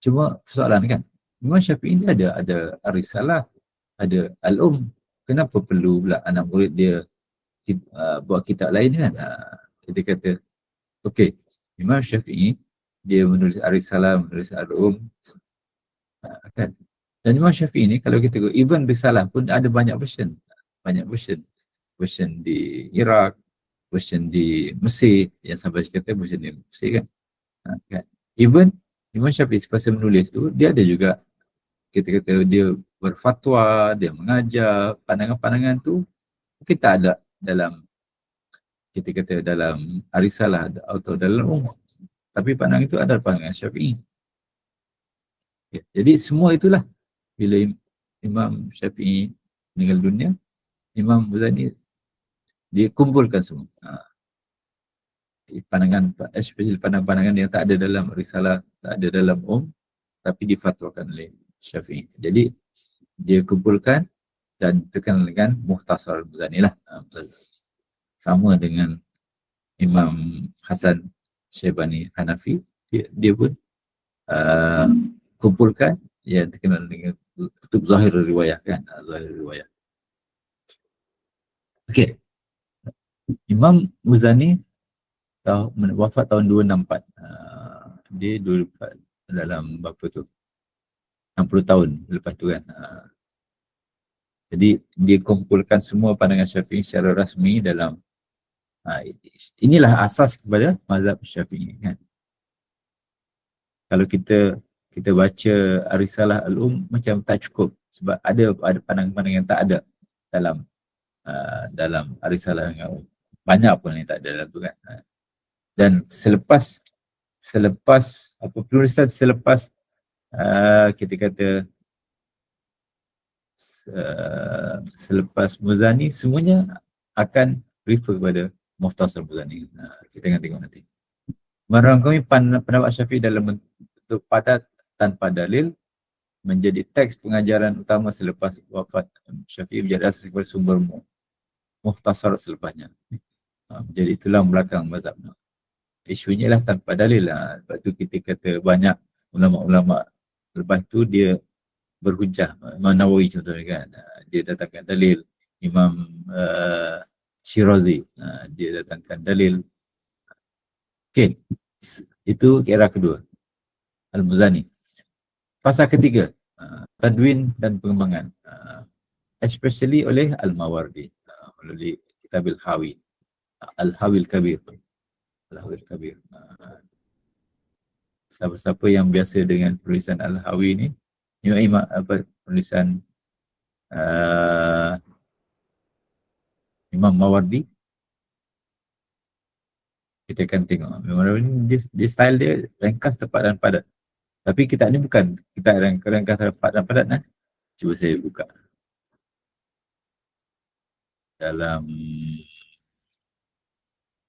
Cuma persoalan, kan, Imam Syafi'i ni ada Ar-Risalah, ada Al-Um. Kenapa perlu pula anak murid dia buat kitab lain, kan? Kita kata, okey, Imam Syafi'i dia menulis Ar-Risalah, menulis Al-Um, kan? Dan Imam Syafi'i ni kalau kita even Risalah pun ada banyak version. Version di Iraq, version di Mesir, yang sampai kata version di Mesir, kan? Kan? Even Imam Syafi'i semasa menulis tu, dia ada juga kita kata dia berfatwa, dia mengajar, pandangan-pandangan tu kita ada dalam kita kata dalam Ar-Risalah atau dalam tapi pandangan itu ada pandangan Syafi'i. Ya, jadi semua itulah bila Imam Syafi'i meninggal dunia, Imam Muzani dia kumpulkan semua pandangan, especially pandangan-pandangan yang tak ada dalam Risalah, tak ada dalam tapi difatwakan oleh Syafi'i. Jadi dia kumpulkan dan terkenal dengan Mukhtasar Al-Muzani lah. Sama dengan Imam Hasan Syaibani Hanafi, dia pun kumpulkan yang terkenal dengan kutub Zahir Riwayah, kan, Zahir Riwayah. Okey, Imam Muzani wafat tahun 264. Dia 24 dalam berapa tu? 60 tahun lepas tu, kan. Jadi dia kumpulkan semua pandangan Syafi'i secara rasmi dalam inilah asas kepada mazhab Syafi'i, kan. Kalau kita baca Ar-Risalah Al-Um macam tak cukup sebab ada pandangan-pandangan yang tak ada dalam Ar-Risalah yang banyak pun yang tak ada dalam tu, kan. Dan selepas penulisan selepas kita kata selepas Muzani, semuanya akan refer kepada Mukhtasar Muzani. Kita akan tengok nanti. Merangkumi pendapat Syafi'i dalam bentuk padat tanpa dalil menjadi teks pengajaran utama selepas wafat Syafi'i, menjadi asas kepada sumber Mukhtasar selepasnya. Jadi itulah belakang mazhabnya. isunya lah tanpa dalil lah. Lepas tu kita kata banyak ulama'-ulama' lepas tu dia berhujah. Imam Nawawi contohnya kan, dia datangkan dalil. Imam Shirazi, dia datangkan dalil. Okay, itu kira kedua, Al-Muzani. Fasa ketiga, tadwin dan pengembangan, especially oleh Al-Mawardi, melalui kitab Al-Hawi, Al-Hawi Al-Kabir. Al-Hawi Al-Kabir. Siapa-siapa yang biasa dengan penulisan Al-Hawi ni, Imam penulisan Imam Mawardi, kita akan tengok memang dia style dia ringkas, tepat dan padat. Tapi kitab ni bukan kitab ringkas tepat dan padat nah. Cuba saya buka dalam,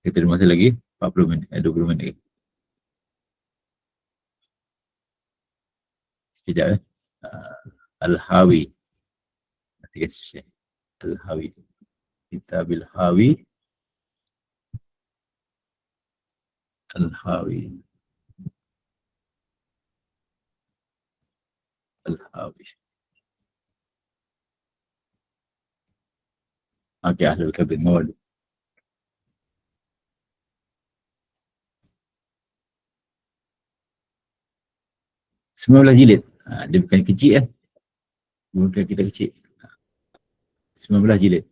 kita ada masa lagi 40 minit, 20 minit lagi. Sekejap Al-Hawi, nanti kasi share Al-Hawi, kitab Al-Hawi, Al-Hawi, Al-Hawi. Okay, Ahlul Kabir Mawardi. Semua jilid. Dia bukan kecil bukan kita kecil. 19 jilid.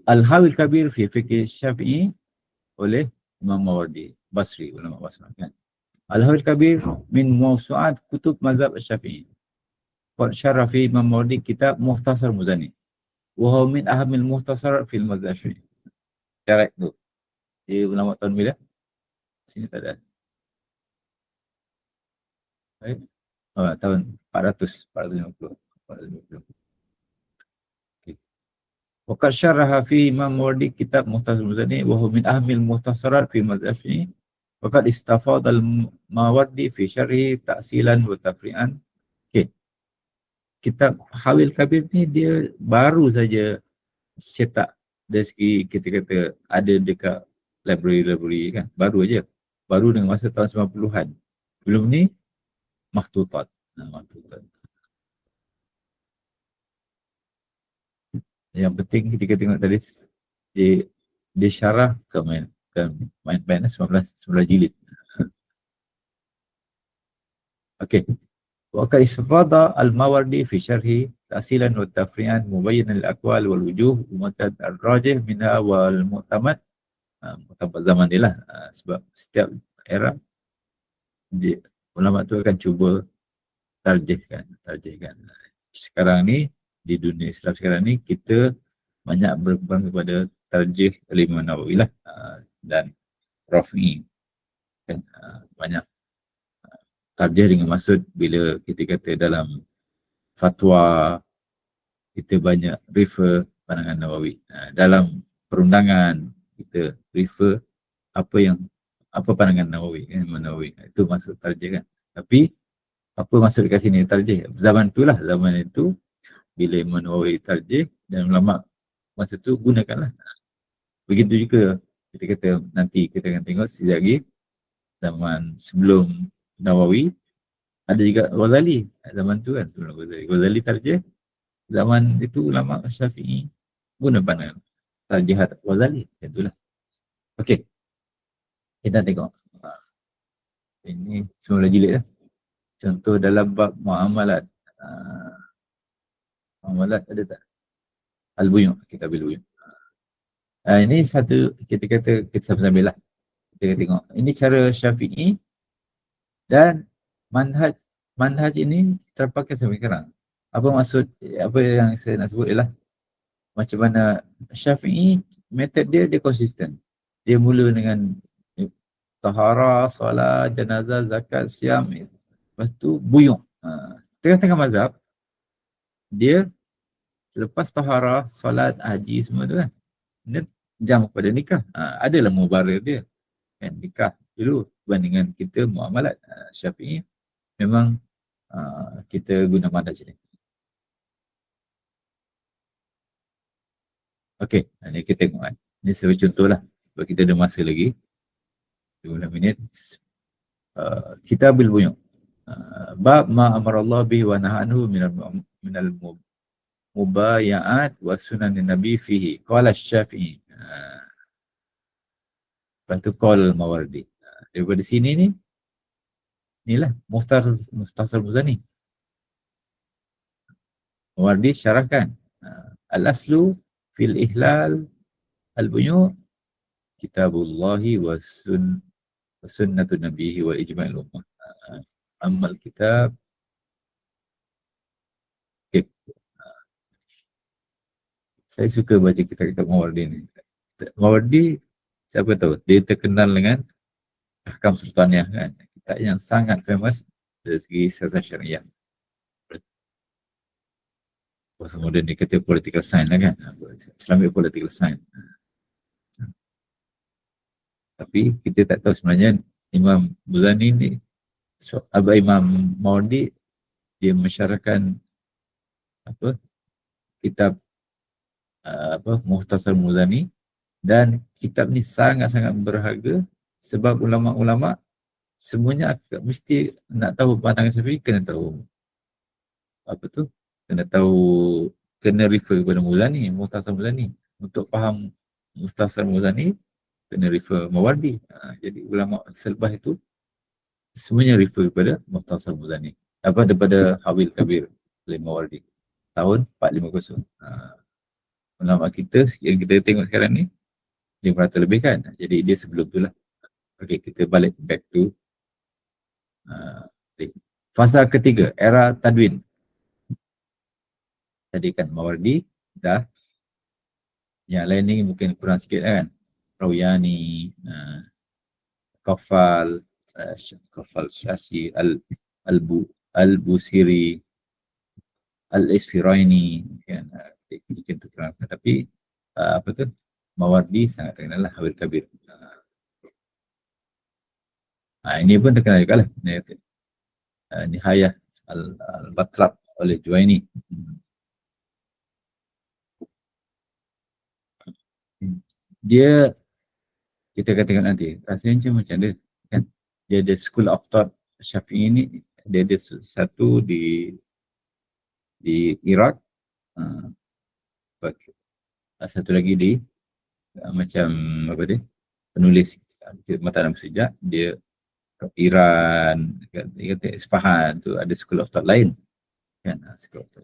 Al-Hawi Kabir fi Fiqh Syafi'i oleh Imam Mawardi, Basri, ulama Basri kan. Al-Hawi Kabir min mawsu'at kutub mazhab Syafi'i. Qad syarah fi Imam Mawardi kitab Mukhtasar Muzani. Wa huwa min ahamil mukhtasar fil mazhab Syafi'i. Correct tu. Dia ulama tahun bila? Sini tak ada. Baik. Tahun 450. Okay. Waqad syaraha fi Imam Mawardi kitab Mukhtasar Muzani wa huwa min ahmil mukhtasarat fi mazhab Syafi'i. Waqad istafada al-Mawardi fi syarhi ta'silan wa tafri'an. Okey. Kitab Hawil Kabir ni dia baru saja cetak, dari segi kita kata ada dekat library kan, baru aja. Baru dengan masa tahun 90-an. Belum ni makhtutat. Makhtutat. Yang penting kita tengok tadi dia syarah ke main 19 jilid. Okey. Wa qad istafada al-Mawardi fi syarhi ta'silan wa tafri'an mubayyinan al-aqwal wal wujuh mu'tad ar-rajih minha wal mu'tamad. Mu'tamad zaman dia lah, sebab setiap era ulama tu akan cuba tarjihkan. Sekarang ni di dunia Islam sekarang ni kita banyak berkembang kepada tarjih oleh Imam Nawawi lah, dan Rafi'i kan, banyak tarjih dengan maksud bila kita kata dalam fatwa kita banyak refer pandangan Nawawi, dalam perundangan kita refer apa pandangan Nawawi kan, Imam Nawawi, itu maksud tarjih kan. Tapi apa maksud dekat sini tarjih? Zaman itu bila Imam Nawawi tarjih dan ulama masa tu gunakanlah. Begitu juga kita kata nanti kita akan tengok sekejap lagi zaman sebelum Nawawi ada juga Ghazali zaman tu kan, Ghazali tarjih. Zaman itu ulama Syafi'i guna pandangan tarjihat Ghazali, itulah. Okey, kita tengok ini semula jilid lah. Contoh dalam bab muamalat, muamalat ada tak? Al-Buyu', kitab Al-Buyu'. Ini satu kita kata kita sambil-sambil lah. Kita tengok ini cara Syafi'i dan manhaj ini terpakai sampai sekarang. Apa maksud, apa yang saya nak sebut ialah macam mana Syafi'i metod dia konsisten. Dia mula dengan tahara, solat, jenazah, zakat, siam, lepas tu buyu'. Tengah-tengah mazhab dia lepas tahara, solat, haji semua tu kan, dia jam kepada nikah. Adalah mubarir dia kan, nikah dulu berbandingan kita muamalat. Syafi'i memang kita guna manhaj ni. Okey, ini kita tengok kan. Ini sebagai contoh lah. sebab kita ada masa lagi 15 minit. Kitabul Buyu'. Bab ma amarallahu bihi wa nahanhu minal mubaya'at wa sunanin nabi fihi. Qala Syafi'i. Lepas tu qala Mawardi. Daripada sini ni, inilah Mukhtasar Muzani. Mawardi syarahkan. Al-aslu fil ihlal al-buyu' kitabullahi wa sunnatu nabihi wa ijma'il ummah. Amal kitab. Okay. Saya suka baca kitab-kitab Mawardi ni. Mawardi, siapa tahu, dia terkenal dengan Ahkam Sultaniyah kan. Kitab yang sangat famous dari segi siasat syariah. Kemudian dia kata political science lah kan. Islamic political science. Tapi kita tak tahu sebenarnya Imam Muzani ni, Imam Mawardi, dia mensyarahkan kitab Mukhtasar Muzani, dan kitab ni sangat-sangat berharga sebab ulama-ulama semuanya mesti nak tahu pandangan Syafi'i, kena tahu kena refer kepada Muzani, Mukhtasar Muzani. Untuk faham Mukhtasar Muzani kena refer Mawardi. Jadi ulama selepas itu semuanya refer kepada Mukhtasar Muzani. Daripada Hawil Kabir oleh Mawardi tahun 450. Ulama kita yang kita tengok sekarang ni 500 lebih kan. Jadi dia sebelum tu lah. Okey, kita balik back to fasa ketiga, era Tadwin. Tadi kan Mawardi dah, yang lain ni mungkin kurang sikit kan. Rawiyani, Kafal Syashi, Al-Busiri, Al-Isfiraini kan. Mungkin tu kurang, tapi Mawardi sangat terkenal lah, Hawil Kabir. Ini pun terkenal juga lah. Nihayah Al-Batrab oleh Juwaini. Dia, kita akan tengok nanti, rasanya macam dia kan. Dia ada School of Thought Syafi'i ni, dia ada satu di Iraq, satu lagi di macam penulis mataram sejak, dia Iran, kata Isfahan tu ada School of Thought lain kan.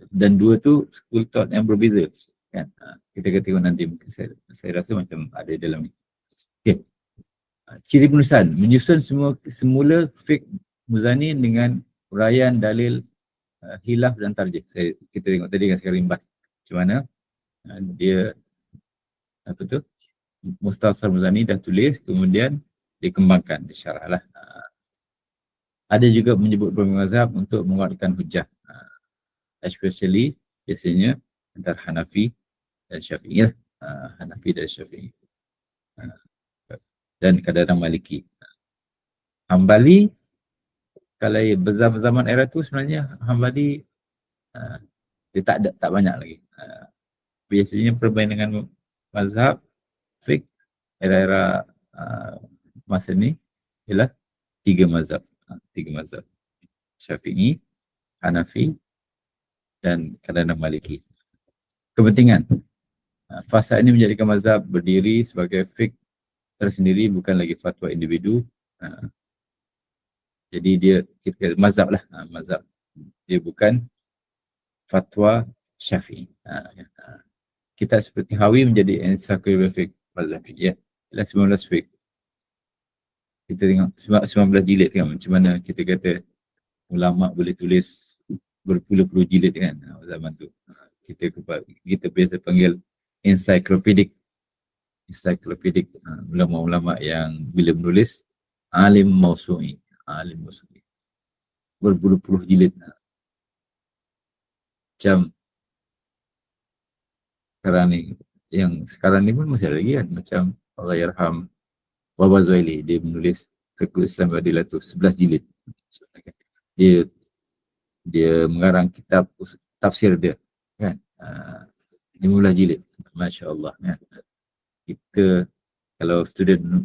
Dan dua tu School of Thought yang berbeza kan. Kita akan tengok nanti, mungkin saya rasa macam ada dalam ni. Okay. Ciri penulisan, menyusun semula fiqh Muzani dengan uraian dalil, hilaf dan tarjih. Kita tengok tadi kan, sekarang imbas macam mana dia Mukhtasar Muzani dah tulis, kemudian dikembangkan, disyarah lah. Ada juga menyebut beberapa mazhab untuk menguatkan hujah, especially biasanya antara Hanafi dan Syafi'i lah. Hanafi dan Syafi'i, dan kadang-kadang Maliki. Hambali, kalau berzaman era tu sebenarnya Hambali dia tak banyak lagi. Biasanya perbandingan dengan mazhab fiqh era-era masa ni ialah tiga mazhab. Syafi'i, Hanafi dan kadang-kadang Maliki. Kepentingan fasa ini menjadikan mazhab berdiri sebagai fiqh tersendiri, bukan lagi fatwa individu. Jadi dia, kita mazhab lah, mazhab dia bukan fatwa Syafi'i. Kita seperti Hawi menjadi encyclopedia fiqh mazhab fiqh, ya. Ialah 19 fiqh. Kita tengok 19 jilid kan, macam mana kita kata ulama boleh tulis berpuluh-puluh jilid kan zaman tu. Kita biasa panggil encyclopedic ulama-ulama yang bila menulis alim mausu'i, berpuluh-puluh jilid. Macam sekarang ni pun masih ada lagi kan, macam Allahyarham Baba Zuhaili, dia menulis Fiqhul Islam Adilatul 11 jilid. Dia mengarang kitab tafsir dia kan, 15 jilid. Masya Allah kan. Kita Kalau student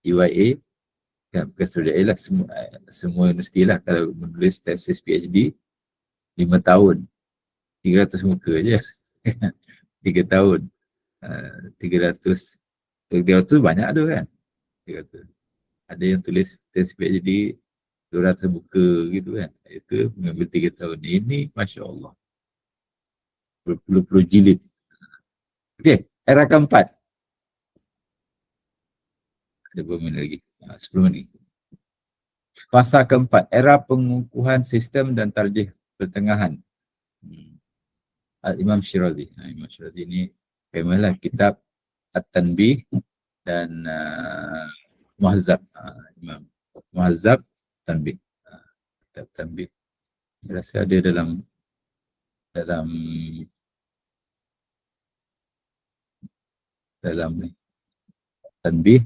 UIA, kan, bukan student A lah, semua universiti lah, kalau menulis tesis PhD 5 tahun 300 muka je. 3 tahun 300 banyak tu kan. 300. Ada yang tulis tesis PhD 200 muka gitu kan. Itu mengambil 3 tahun. Ini Masya Allah, berpuluh-puluh jilid. Okey, era keempat. Ada berapa minit lagi? 10 minit. Fasa keempat, era pengukuhan sistem dan tarjih pertengahan. Imam Shirazi. Imam Shirazi ni famous lah, kitab At-Tanbih dan Muhazzab. Imam Muhazzab, Tanbih. Kitab Tanbih. Saya rasa ada dalam ni. Tanbih.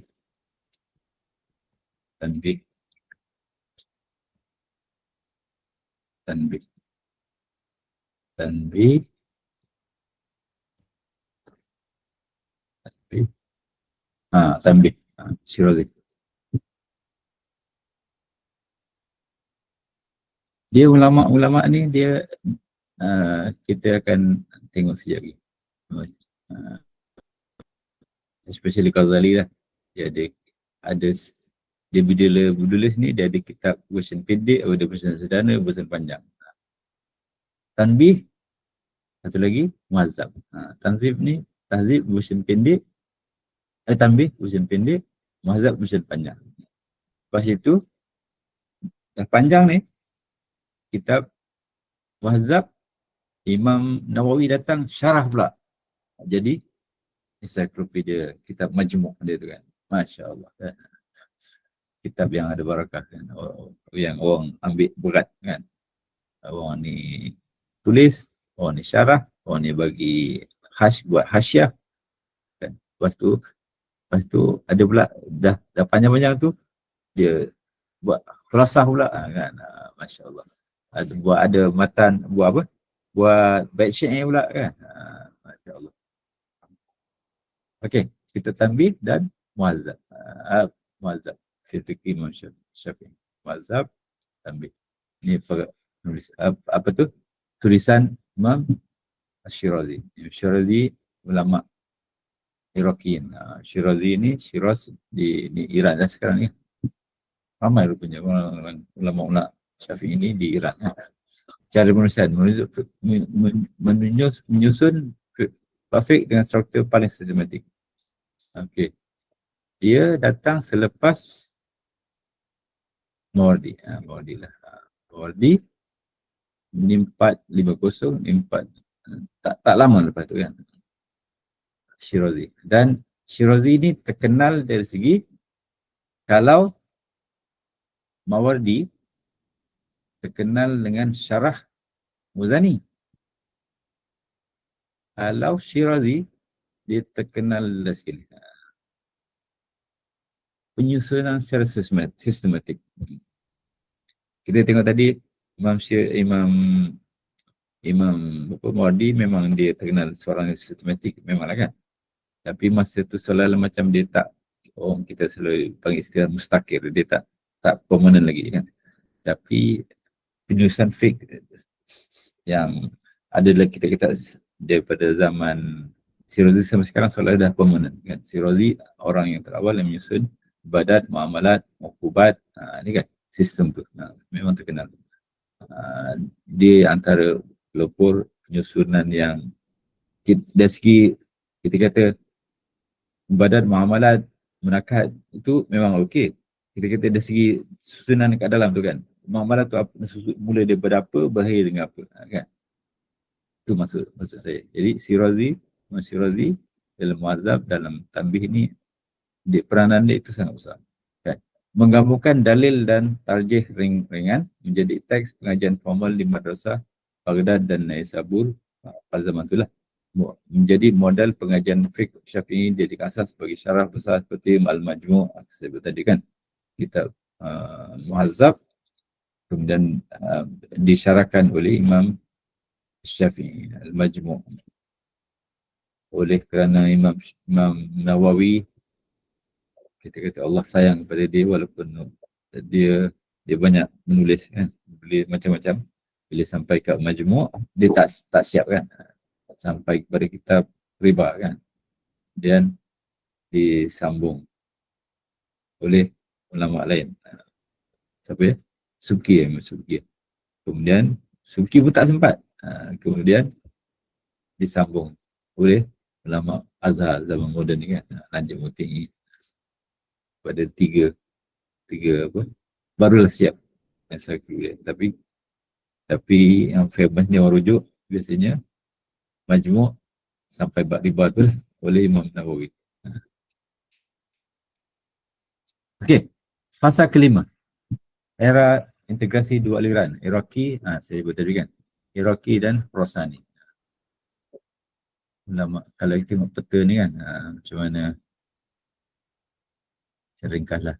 Tanbih. Shirazi. Dia ulama' ni dia kita akan tengok sekejap lagi. Especially Ghazali lah. Dia bila menulis ni dia ada kitab version pendek, ada version sederhana, version panjang. Tanbih, satu lagi Muhazzab. Tahzib version pendek, Tanbih version pendek, Muhazzab version panjang. Lepas itu dah panjang ni kitab Muhazzab, Imam Nawawi datang syarah pula. Jadi ensiklopedia, kitab majmuk dia tu kan. Masya Allah. Kitab yang ada barakah kan. Yang orang ambil berat kan. Orang ni tulis, orang ni syarah, orang ni bagi buat hasyiah kan. Lepas tu ada pula dah panjang-panjang tu dia buat khulasah pula kan. Masya Allah. Ada matan, buat bait syair pula kan. Masya Allah. Okey, kita Tanbih dan Muhazzab. Muhazzab. Fiqh Imam Syafi'i. Muhazzab, Tanbih. Ini tulisan Imam Shirazi. Shirazi ulama' Iraqiyin. Shirazi ni Shiraz di Iran dah sekarang ni. Ramai rupanya ulama' Syafi'i ini di Iran. Cara penulisan menyusun grafik dengan struktur paling sistematik. Okey. Dia datang selepas Mawardi. Mawardi ni 450, tak lama lepas tu kan. Shirazi. Dan Shirazi ni terkenal dari segi, kalau Mawardi terkenal dengan syarah Muzani, kalau Shirazi dia terkenal dari segi penyusunan secara sistematik. Kita tengok tadi Imam Mawardi memang dia terkenal seorang yang sistematik, memanglah kan. Tapi masa tu seolah-olah macam dia tak, kita selalu panggil istilah mustakir, dia tak permanent lagi kan. Tapi penyusunan fiqh yang ada lagi kita daripada zaman Shirazi sampai sekarang seolah-olah dah permanent kan. Shirazi orang yang terawal yang menyusun ibadat, muamalat, uqubat, ni kan sistem tu. Memang terkenal. Dia antara pelopor penyusunan yang dari segi kita kata ibadat, muamalat, munakat itu memang okey. Kita kata dari segi susunan kat dalam tu kan. Muamalat tu mula daripada apa, berakhir dengan apa kan. Itu maksud saya. Jadi Shirazi dalam Muhazzab, dalam Tanbih ni, peranan dia itu sangat besar kan? Menggabungkan dalil dan tarjih ringan menjadi teks pengajian formal di madrasah Baghdad dan Naisabur pada zaman itulah. Menjadi modal pengajian fiqh Syafi'i, dijadikan asas sebagai syarah besar seperti Al-Majmu' saya tadi kan, kitab Muhazzab, kemudian disyarahkan oleh Imam Syafi'i, Al-Majmu', oleh kerana Imam Nawawi kita kata Allah sayang kepada dia walaupun dia banyak menulis kan, boleh macam-macam. Bila sampai ke majmu' dia tak siap kan, sampai kepada kitab riba kan, dan disambung oleh ulama lain. Siapa ya? Suki. Kemudian Suki pun tak sempat. Kemudian disambung oleh ulama Azhar zaman moden ni kan, lanjut Mutii. Pada tiga apa, barulah siap Suki. Tapi yang famous ni orang rujuk biasanya Majmu' sampai bab riba tu oleh Imam Nawawi. Okey, fasa kelima, era integrasi dua aliran, Iraqi, saya sebut tadi kan, Iraqi dan Khorasani. Kalau kita tengok peta ni kan, macam mana, saya ringkaslah.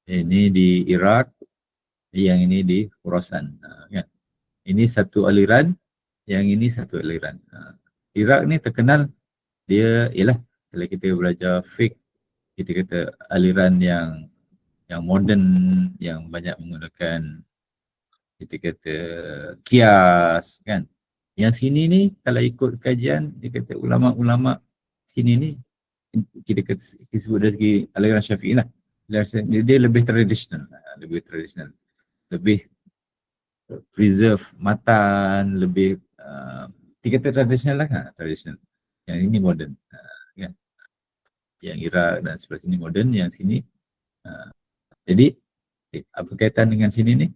Ini di Iraq, yang ini di Khorasan. Kan? Ini satu aliran, yang ini satu aliran. Iraq ni terkenal, dia ialah kalau kita belajar fiqh, kita kata aliran yang moden, yang banyak menggunakan, kita kata kias kan. Yang sini ni kalau ikut kajian, dia kata ulama-ulama sini ni, kita sebut dari segi aliran Syafi'i lah. Dia lebih tradisional, lebih preserve matan, lebih kita kata tradisional lah kan, tradisional. Yang ini moden kan. Yang Iraq dan sebelah sini moden, yang sini jadi apa kaitan dengan sini ni?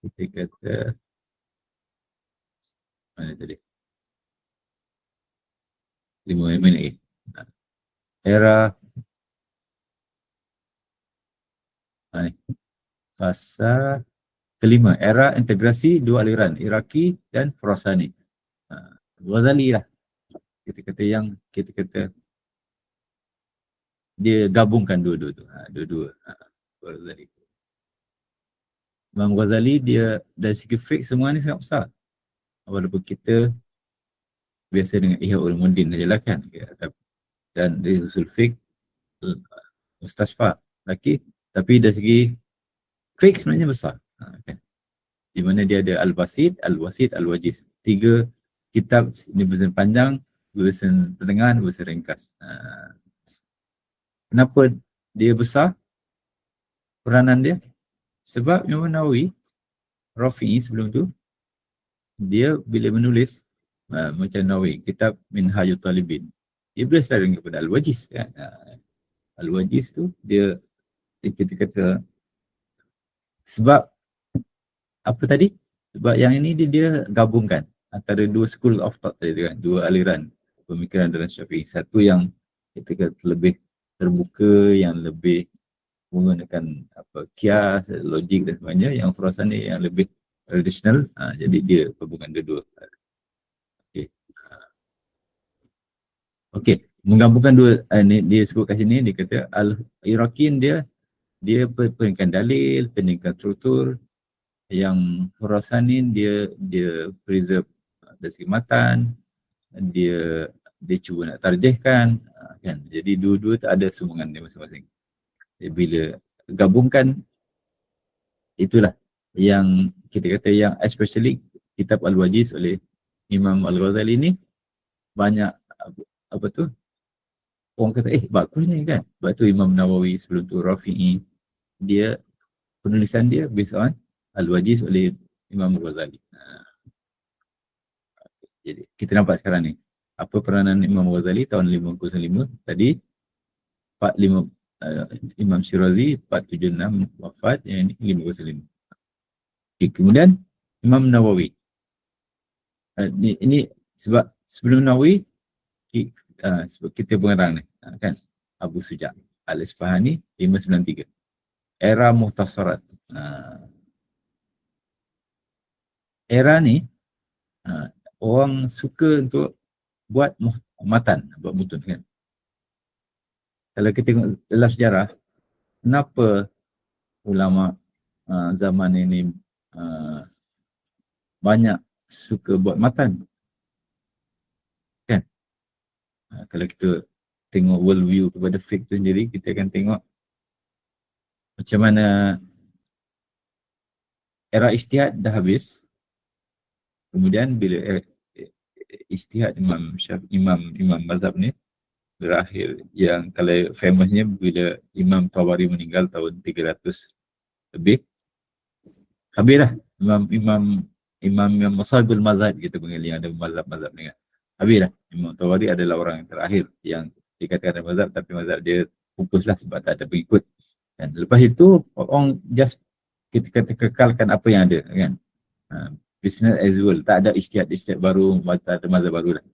Kita kata mana tadi? 5 minit lagi. Era fasa kelima, era integrasi dua aliran, Iraqi dan Khorasani. Ghazali lah. Kita kata dia gabungkan dua-dua tu. Ghazali. Imam Ghazali dia dari segi fiqh semua ni sangat besar. Walaupun kita biasa dengan Ihya Ulumuddin sajalah kan. Dan dari usul fiqh Mustasfa lagi, tapi dari segi fiqh sebenarnya besar. Kan? Di mana dia ada Al-Basit, Al-Wasit, Al-Wajiz. 3 kitab, ini versi panjang, versi pertengahan, versi ringkas. Kenapa dia besar peranan dia? Sebab Imam Nawawi, Rafi'i sebelum tu, dia bila menulis macam Nawawi, kitab Minhajul Talibin, dia berasal daripada Al-Wajiz kan. Al-Wajiz tu dia kita kata sebab apa tadi? Sebab yang ini dia gabungkan antara dua school of thought tadi kan, dua aliran pemikiran dalam Syafi'i. Satu yang kita kata lebih terbuka, yang lebih menggunakan kias, logik dan sebagainya. Yang Khorasani yang lebih tradisional. Jadi dia gabungan dua-dua. Okey, menggabungkan dua ni dia sebut kat sini, dia kata Al-Iraqin dia peningkan dalil, peningkan struktur. Yang Khorasani dia preserve dari segi matan, dia cuba nak tarjihkan kan. Jadi dua-dua tak ada sumbangan dia masing-masing. Jadi bila gabungkan, itulah yang kita kata yang especially kitab Al-Wajiz oleh Imam Al-Ghazali ni banyak apa tu, orang kata bagus ni kan. Sebab tu Imam Nawawi sebelum tu Rafi'i, dia penulisan dia based on Al-Wajiz oleh Imam Al-Ghazali. Jadi kita nampak sekarang ni apa peranan Imam Ghazali tahun 505 tadi, 45 Imam Syirazi 476 wafat, yang ini 505. Okay, kemudian Imam Nawawi. Ini sebab sebelum Nawawi sebab kita pengarang ni kan, Abu Suja' Al-Isfahani 593. Era Muhtasarat. Era ni orang suka untuk buat matan, buat mutun kan. Kalau kita tengok dalam sejarah, kenapa ulama zaman ini banyak suka buat matan kan. Kalau kita tengok world view kepada fiqh tu sendiri, kita akan tengok macam mana era ijtihad dah habis. Kemudian bila ijtihad Imam mazhab ni berakhir, yang kalau famousnya bila Imam Tabari meninggal tahun 300 lebih, habislah Imam Masahibul Mazhab kita panggil, yang ada mazhab-mazhab ni kan. Habislah. Imam Tabari adalah orang yang terakhir yang dikatakan ada mazhab, tapi mazhab dia pupuslah sebab tak ada pengikut. Dan lepas itu orang just kita kata kekalkan apa yang ada kan. Business as well, tak ada ijtihad baru, tak ada mazhab baru dah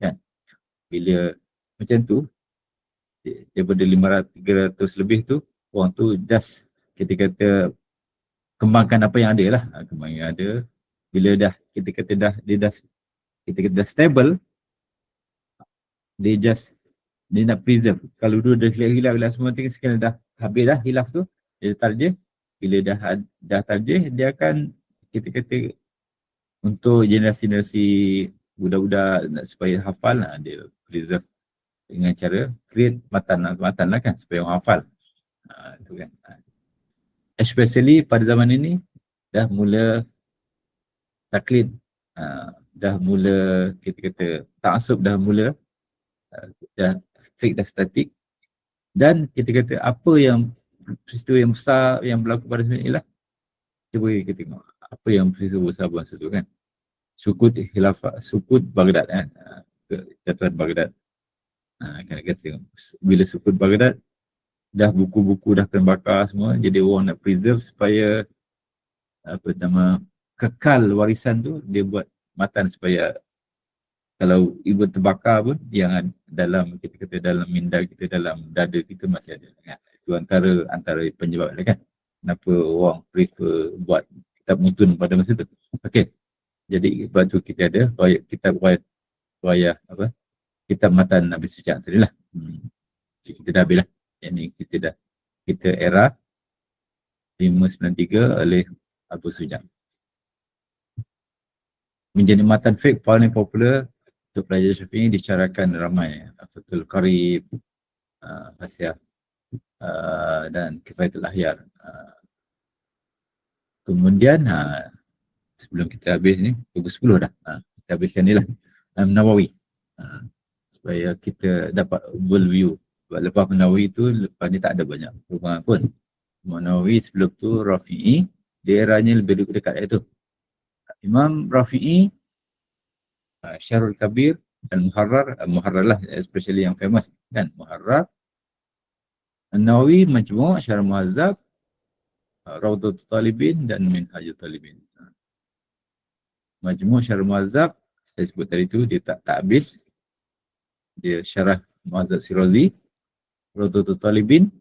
kan. Bila macam tu, daripada 300 lebih tu, orang tu just kita kata kembangkan apa yang ada lah, kembang yang ada. Bila dah kita kata dah stable, dia nak preserve. Kalau dulu dah hilaf semua tinggal, sekarang dah habis dah hilaf tu, dia tarjih. Bila dah tarjih, dia akan kita kata untuk generasi budak-budak supaya hafal, dia preserve dengan cara create matan lah kan, supaya orang hafal. Itu kan. Especially pada zaman ini dah mula taklid, dah mula kita kata ta'assub, dah mula dah fake, dah statik. Dan kita kata apa yang peristiwa yang besar yang berlaku pada zaman inilah, cuba kita tengok apa yang peristiwa besar masa tu kan. Sukut khilafah, sukut Baghdad kan, kejatuhan Baghdad. Kan kata bila sukut Baghdad, dah buku-buku dah kena bakar semua, jadi orang nak preserve supaya kekal warisan tu, dia buat matan supaya kalau ibu terbakar pun yang dalam kita kata dalam minda kita, dalam dada kita masih ada kan. Itu antara penyebab dia kan, kenapa orang prefer buat kitab mutun pada masa tu. Okey, jadi sebab tu kita ada kitab matan Nabi Sujak tadi lah. Kita dah habis lah. Yang ni kita era 593 oleh Abu Sujak. Menjadi matan fiqh paling popular untuk pelajar Syafi'i, dicarakan ramai. Fathul Qarib, Hasyiah, dan Kifayatul Ahyar. Kemudian sebelum kita habis ni, pukul 10 dah. Kita habiskan ni lah. Nawawi. Supaya kita dapat world view. Sebab lepas Nawawi tu, lepas ni tak ada banyak perubahan pun. Nawawi sebelum tu Rafi'i, dia eranya lebih dekat itu. Imam Rafi'i, Syarul Kabir dan Muharrar lah, especially yang famous kan, Muharrar. Nawawi Majmu', Syarah Muhazzab, Rawdatul Talibin dan Minhajul Talibin. Majmu', Syarah Muhazzab, saya sebut tadi tu, dia tak habis. Dia Syarah Muhazzab Sirazi. Rawdatul Talibin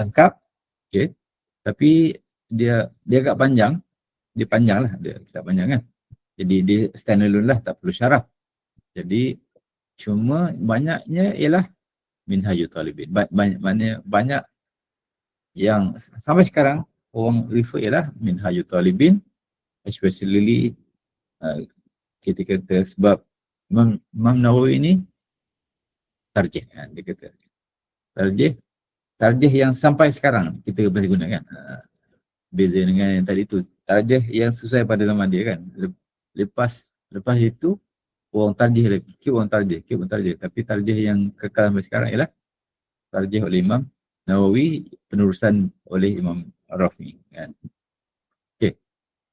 lengkap, okay. Tapi dia agak panjang. Dia panjang lah, dia kitab panjang kan. Jadi dia stand alone lah, tak perlu syarah. Jadi cuma banyaknya ialah Minhajul Talibin. Banyak yang sampai sekarang orang refer ialah Minhajul Talibin, especially kita kata sebab Imam Nawawi ni tarjih kan, dia kata tarjih yang sampai sekarang kita boleh gunakan. Beza dengan yang tadi tu, tarjih yang sesuai pada zaman dia kan. Lepas itu orang tarjih lagi, keep orang tarjih. Tapi tarjih yang kekal sampai sekarang ialah tarjih oleh Imam Nawawi, penerusan oleh Imam Rafi'i kan. Okay,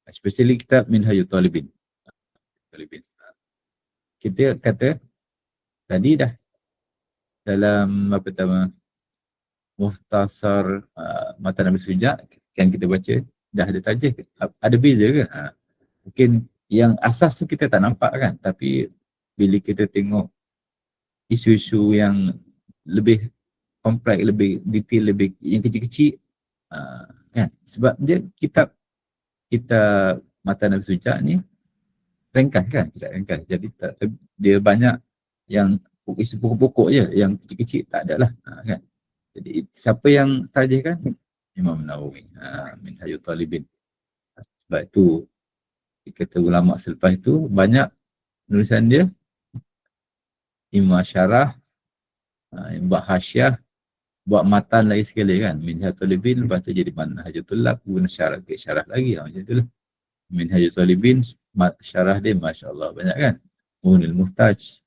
especially kitab Minhajul Talibin. Kita kata tadi dah dalam Muhtasar Matan Nabi Sujak yang kita baca, dah ada tarjih. Ada beza ke? Mungkin yang asas tu kita tak nampak kan, tapi bila kita tengok isu-isu yang lebih kompleks, lebih detail, lebih yang kecil-kecil kan, sebab dia kitab Matan Nabi Sujak ni ringkas kan, jadi dia banyak yang isu pokok-pokok je, yang kecil-kecil tak ada lah kan. Jadi siapa yang tarjihkan? Imam Nawawi, Minhajul Talibin. Sebab itu kata ulama selepas itu banyak penulisan dia imam syarah, buat hasyiah, buat matan lagi sekali kan, Minhajatul Talibin, lepas tu jadi Manhajatul Tullab, guna syarah ke syarah lagi, macam itulah. Minhajatul Talibin, syarah dia Masya Allah banyak kan. Mughnil Muhtaj,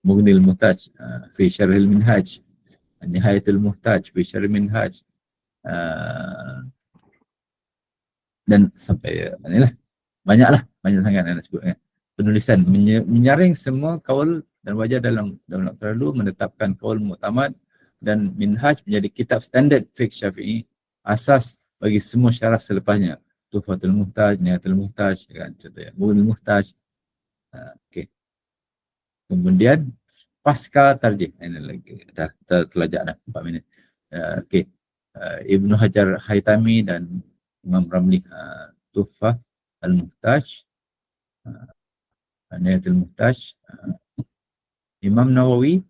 Mughnil Muhtaj fi Syarhil Minhaj, Nihayatul Muhtaj fi Syarhil Minhaj, dan sampai inilah, banyak sangat yang nak sebut kan. Penulisan menyaring semua kaul dan wajah dalam perlu menetapkan kaul muktamad dan minhaj menjadi kitab standard fiqh Syafi'i, asas bagi semua syarah selepasnya. Tuhfatul Muhtaj, Nihayatul Muhtaj kan, contohnya Mughnil Muhtaj. Okey. Kemudian pasca tarjih, ini lagi dah terlajak dah 4 minit. Okey. Ibnu Hajar Haytami dan Imam Ramli, Tuhfah Al-Muhtaj, Nihayatul Muhtaj. Imam Nawawi,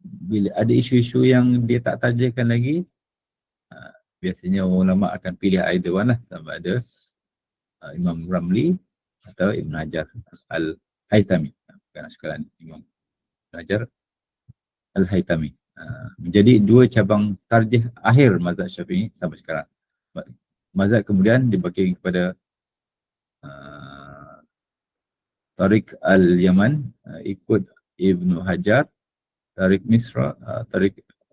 bila ada isu-isu yang dia tak tarjihkan lagi, biasanya ulama akan pilih either one lah, sama ada Imam Ramli atau Ibn Hajar Al-Haytami. Bukan sekalian Imam Hajar Al-Haytami. Menjadi 2 cabang tarjih akhir mazhab Syafi'i sampai sekarang. Mazhab kemudian dibagi kepada Tariq Al-Yaman, ikut Ibnu Hajar, Tariq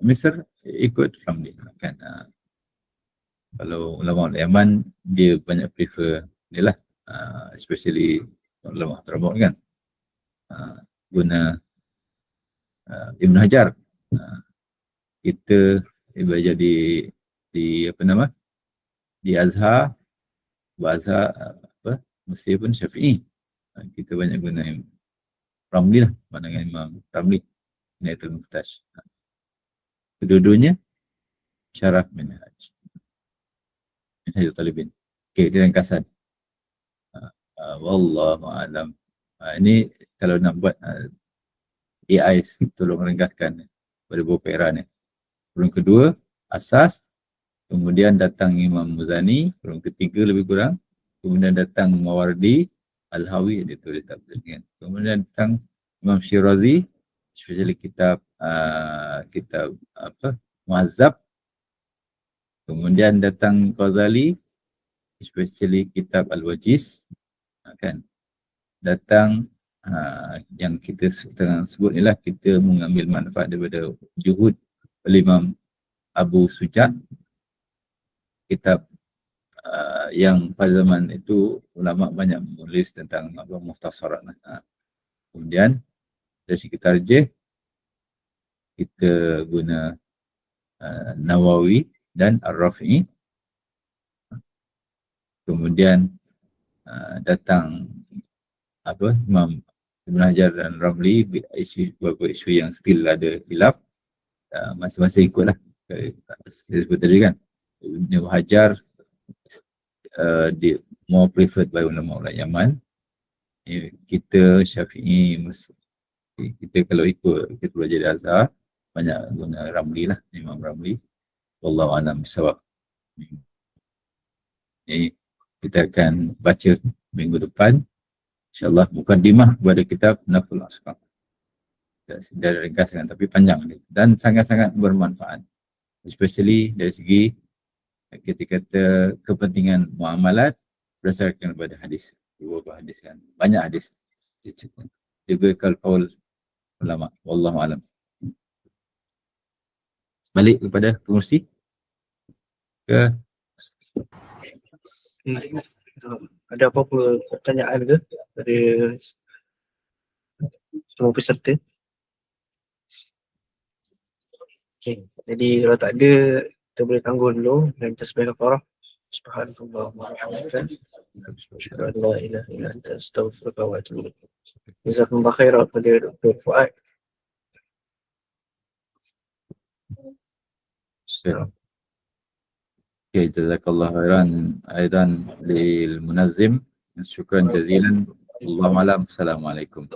Misr ikut Ramli kan. Kalau ulama Yaman dia banyak prefer ni lah, especially ulama Hadramaut kan, guna Ibnu Hajar. Kita belajar di apa nama, di Azhar, bahasa apa, Mesir pun Syafi'i. Kita banyak guna Ramli lah, pandangan Imam Ramli, Nihayatul Muhtaj. Kedua-duanya syarah Minhajatul Talibin. Okey, itu ringkasan. Wallahu a'lam. Ini kalau nak buat AI tolong ringkaskan pada beberapa era ni. Kurung kedua, asas. Kemudian datang Imam Muzani, kurung ketiga lebih kurang. Kemudian datang Mawardi, Al-Hawi, dia tulis tak betul kan. Kemudian datang Imam Syirazi, especially kitab apa, Muazzab. Kemudian datang Ghazali, especially kitab Al-Wajiz kan. Datang yang kita tengah sebut ni lah, kita mengambil manfaat daripada juhud Imam Abu Sujat, kitab yang pada zaman itu ulama banyak menulis tentang apa, muhtasarat. Kemudian dari segi tarjih kita guna Nawawi dan Ar-Rafi'i. Kemudian datang apa, Imam Ibn Hajar dan Ramli, beberapa isu yang still ada khilaf, masing-masing ikutlah. Saya sebut tadi kan, Ibn Hajar dia more preferred by ulama Yaman. Kita Syafi'i, kita kalau ikut, kita belajar di Azhar, banyak guna Ramli lah, Imam Ramli. Wallahu a'lam bissawab. Ini kita akan baca minggu depan, InsyaAllah, mukadimah kepada kitab Naful Asqam. Dari ringkasan tapi panjang ni dan sangat-sangat bermanfaat, especially dari segi kita kata kepentingan muamalat berdasarkan kepada hadis. Beberapa hadis kan, banyak hadis juga kalau ulama. Wallahu alam. Balik kepada pengurusi ke ada apa-apa pertanyaan ke dari semua peserta? Okay. Jadi kalau tak ada, kita boleh tangguh dulu dan tasbih kafarah. Subhanallah wa bihamdihi, asyhadu an la ilaha illa anta, astaghfiruka wa atubu ilaik. Jazakumullah khairan kepada Dr. Fuad. Okay, jazakallah khairan aidan lil munazzim. Syukran jazilan. Wallahu a'lam. Assalamualaikum.